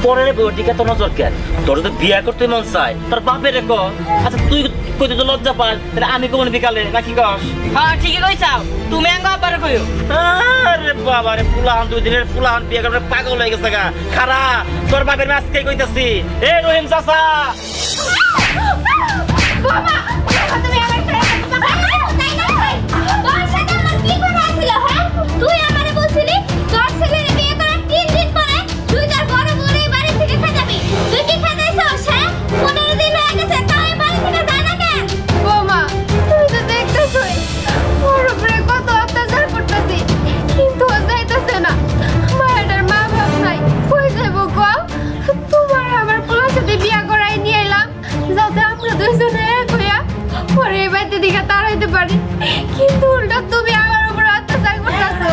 পরের বউটিকে তো নজর কেন তোর তো বিয়ে করতে মন চায় তোর বাপের রেখো আচ্ছা তুই কইতে তো লজ্জা পাস তাহলে আমি কোন বিকালে নাকি কস হ্যাঁ ঠিকই কইছাও তুমি আঙ্গা আবারে কইও আরে বাবা রে পুলাহান 2 দিনের পুলাহান বিয়ে করে পাগল হয়ে গেছে গা খারা তোর বাপের আজকে কইতাছি এ রহিম চাচা বাবা তুমি আমার তোর সাথে আমার কি কথা ছিল হ্যাঁ তুই আমারে বলছিলি তোর ছেলের বিয়ে করার 3 দিন পরে তুই তোর বড় বউর বাড়ি থেকে খাবি তুই কি খাইছস হ্যাঁ 15 দিন হয়ে গেছে তাই বাড়ি থেকে যায় না কেন বৌমা তুমি তো দেখতেছই ওর উপরে কত অত্যাচার করতেছি কিন্তু ও যাইতেছে না মায়ের মা বাপ নাই কই যাবো গো তোমার আমার পোলার সাথে বিয়া করাই নিয়ে এলাম যাতে আমরা দুইজনে এক হইয়া পরে এই বাড়িতে দিকে তাড়াইতে পারি কিন্তু উল্টা তুমি আমার উপর অত্যাচার করতেছো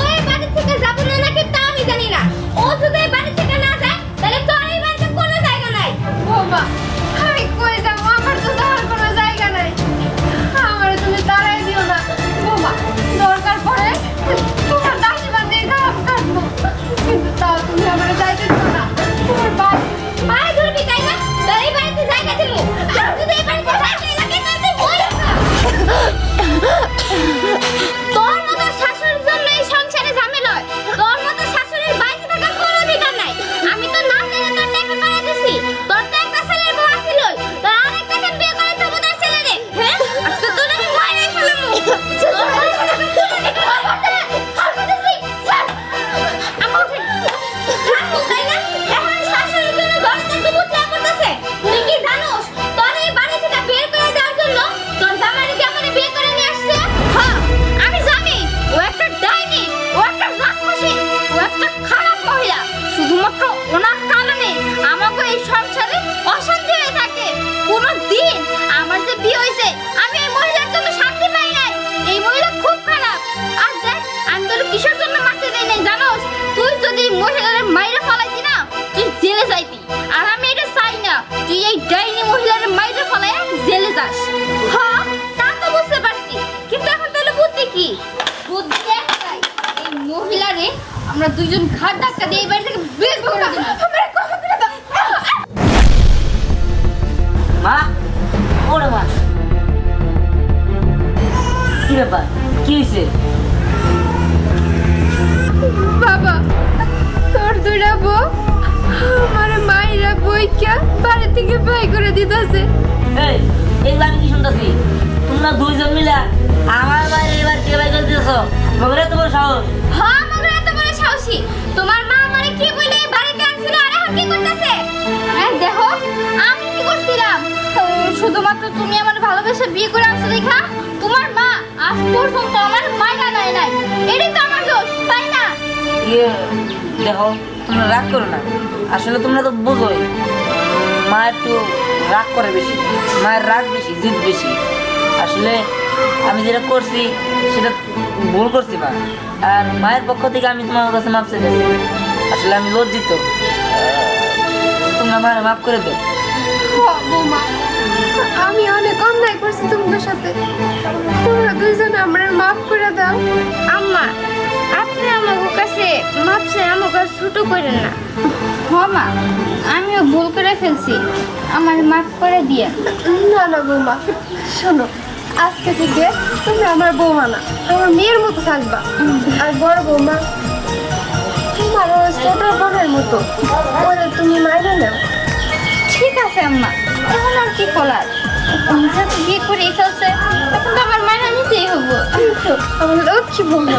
ওই বাড়ি থেকে যাব না নাকি তা আমি জানি না ও যদি এই বাড়ি থেকে না যায় তাহলে তোর এই বাড়িতে কোনো জায়গা নাই বৌমা আমি কই যাবো আমার তো যাওয়ার কোনো জায়গা নাই আমার তুমি তাড়াই দিও না বৌমা দরকার পড়ে তোমার দাসী বান্ধে কাম কাটবো কিন্তু তাও তুমি আমার যাইতে দিও না তোমার বাড়ি পায়ে ধরবি তাই না তোর এই বাড়িতে জায়গা ছিল আর যদি এই বাড়িতে থাকতে লাগে না তুই বই তোর মতো শাশুড়ির জন্য এই সংসারে ঝামেলা হয় তোর মতো শাশুড়ির বাইরে থাকার কোনো অধিকার নাই আমি তো না জেনে তোর টাকা করে দিছি তোর তো একটা ছেলের বউ ছিল তোর আরেকটা কেন বিয়ে করে দেবো তোর ছেলেরে হ্যাঁ আজকে তোর আমি মাইরে ফেলামু তোর মাইরে ফেলামু তাই না এখন শাশুড়ির জন্য ঘরটা দুবুতলা করতেছে তুই কি জানোস তোর এই বাড়ি থেকে বের করে দেওয়ার জন্য তোর জামাইকে কি আমারে বিয়ে করে নিয়ে আসছে হ্যাঁ আমি জানি ও একটা ডাইনি ও একটা রাক্ষসী ও একটা খারাপ মহিলা শুধুমাত্র ওনার কারণে আমাকে এই সংসারে অশান্তি হয়ে থাকে কোনো দিন আমার যে বিয়ে হয়েছে আমি এই মহিলার জন্য শান্তি পাই নাই এই মহিলা খুব খারাপ আর দেখ আমি তোর কিসের জন্য মারতে দেই নাই জানোস তুই যদি মহিলারে মাইরে ফেলাইতি না তুই জেলে যাইতি আর আমি এটা চাই না তুই এই ডাইনি মহিলারে মাইরে ফেলায় জেলে যাস হ্যাঁ তা তো বুঝতে পারছি কিন্তু এখন তাহলে বুদ্ধি কি বুদ্ধি একটাই এই মহিলারে আমরা দুইজন ঘাট ধাক্কা দিয়ে এই বাড়ি থেকে বের করে দেব আমরা কথা করে দাও মা ওরে মা কি ব্যাপার কি হইছে বাবা তোর দুইটা বউ আমার মায়েরা বইকা বাড়ি থেকে বাই করে দিতেছে এই এই আমি কি শুনতাছি তোমরা দুইজন মিলে আমার বাইরে এবার কে বাই করে দিতেছো মগরে তোমার সাহস হ্যাঁ মগরে এত বড় সাহসী তোমার মা আমারে কি বলে এই বাড়িতে আনছিল আর এখন কি করতেছে হ্যাঁ দেখো আমি কি করছিলাম শুধুমাত্র তুমি আমার ভালোবেসে বিয়ে করে আনছো দেখা তোমার মা আজ পর্যন্ত আমার মাইনা নাই নাই এটাই তো আমার দোষ তাই না দেখো তোমরা রাগ করো না আসলে তোমরা তো বোঝোই মা একটু রাগ করে বেশি মায়ের রাগ বেশি জিদ বেশি আসলে আমি যেটা করছি সেটা ভুল করছি মা আর মায়ের পক্ষ থেকে আমি তোমার কাছে মাপ চেয়েছি আসলে আমি লজ্জিত তোমরা মায়ের মাফ করে দাও বৌমা আমি অনেক অন্যায় করছি তোমাদের সাথে, তোমরা দুইজন আমার মাফ করে দাও। আম্মা আপনি আমার কাছে মাপ চাই, আমাকে ছোট করেন না। মা আমিও ভুল করে ফেলছি, আমার মাফ করে দিয়ে। না না বৌমা শোনো, আজকে থেকে তুমি আমার বৌমা না, আমার মেয়ের মতো থাকবা। আর বড় বৌমা তোমার ওই ছোট বোনের মতো, ওদের তুমি মাইনে নাও। ঠিক আছে আম্মা, এখন আর কি করার, যেহেতু বিয়ে করে ফেলছে এখন তো আমার মাইনে নিতেই হবো। আমার লক্ষ্মী বৌমা।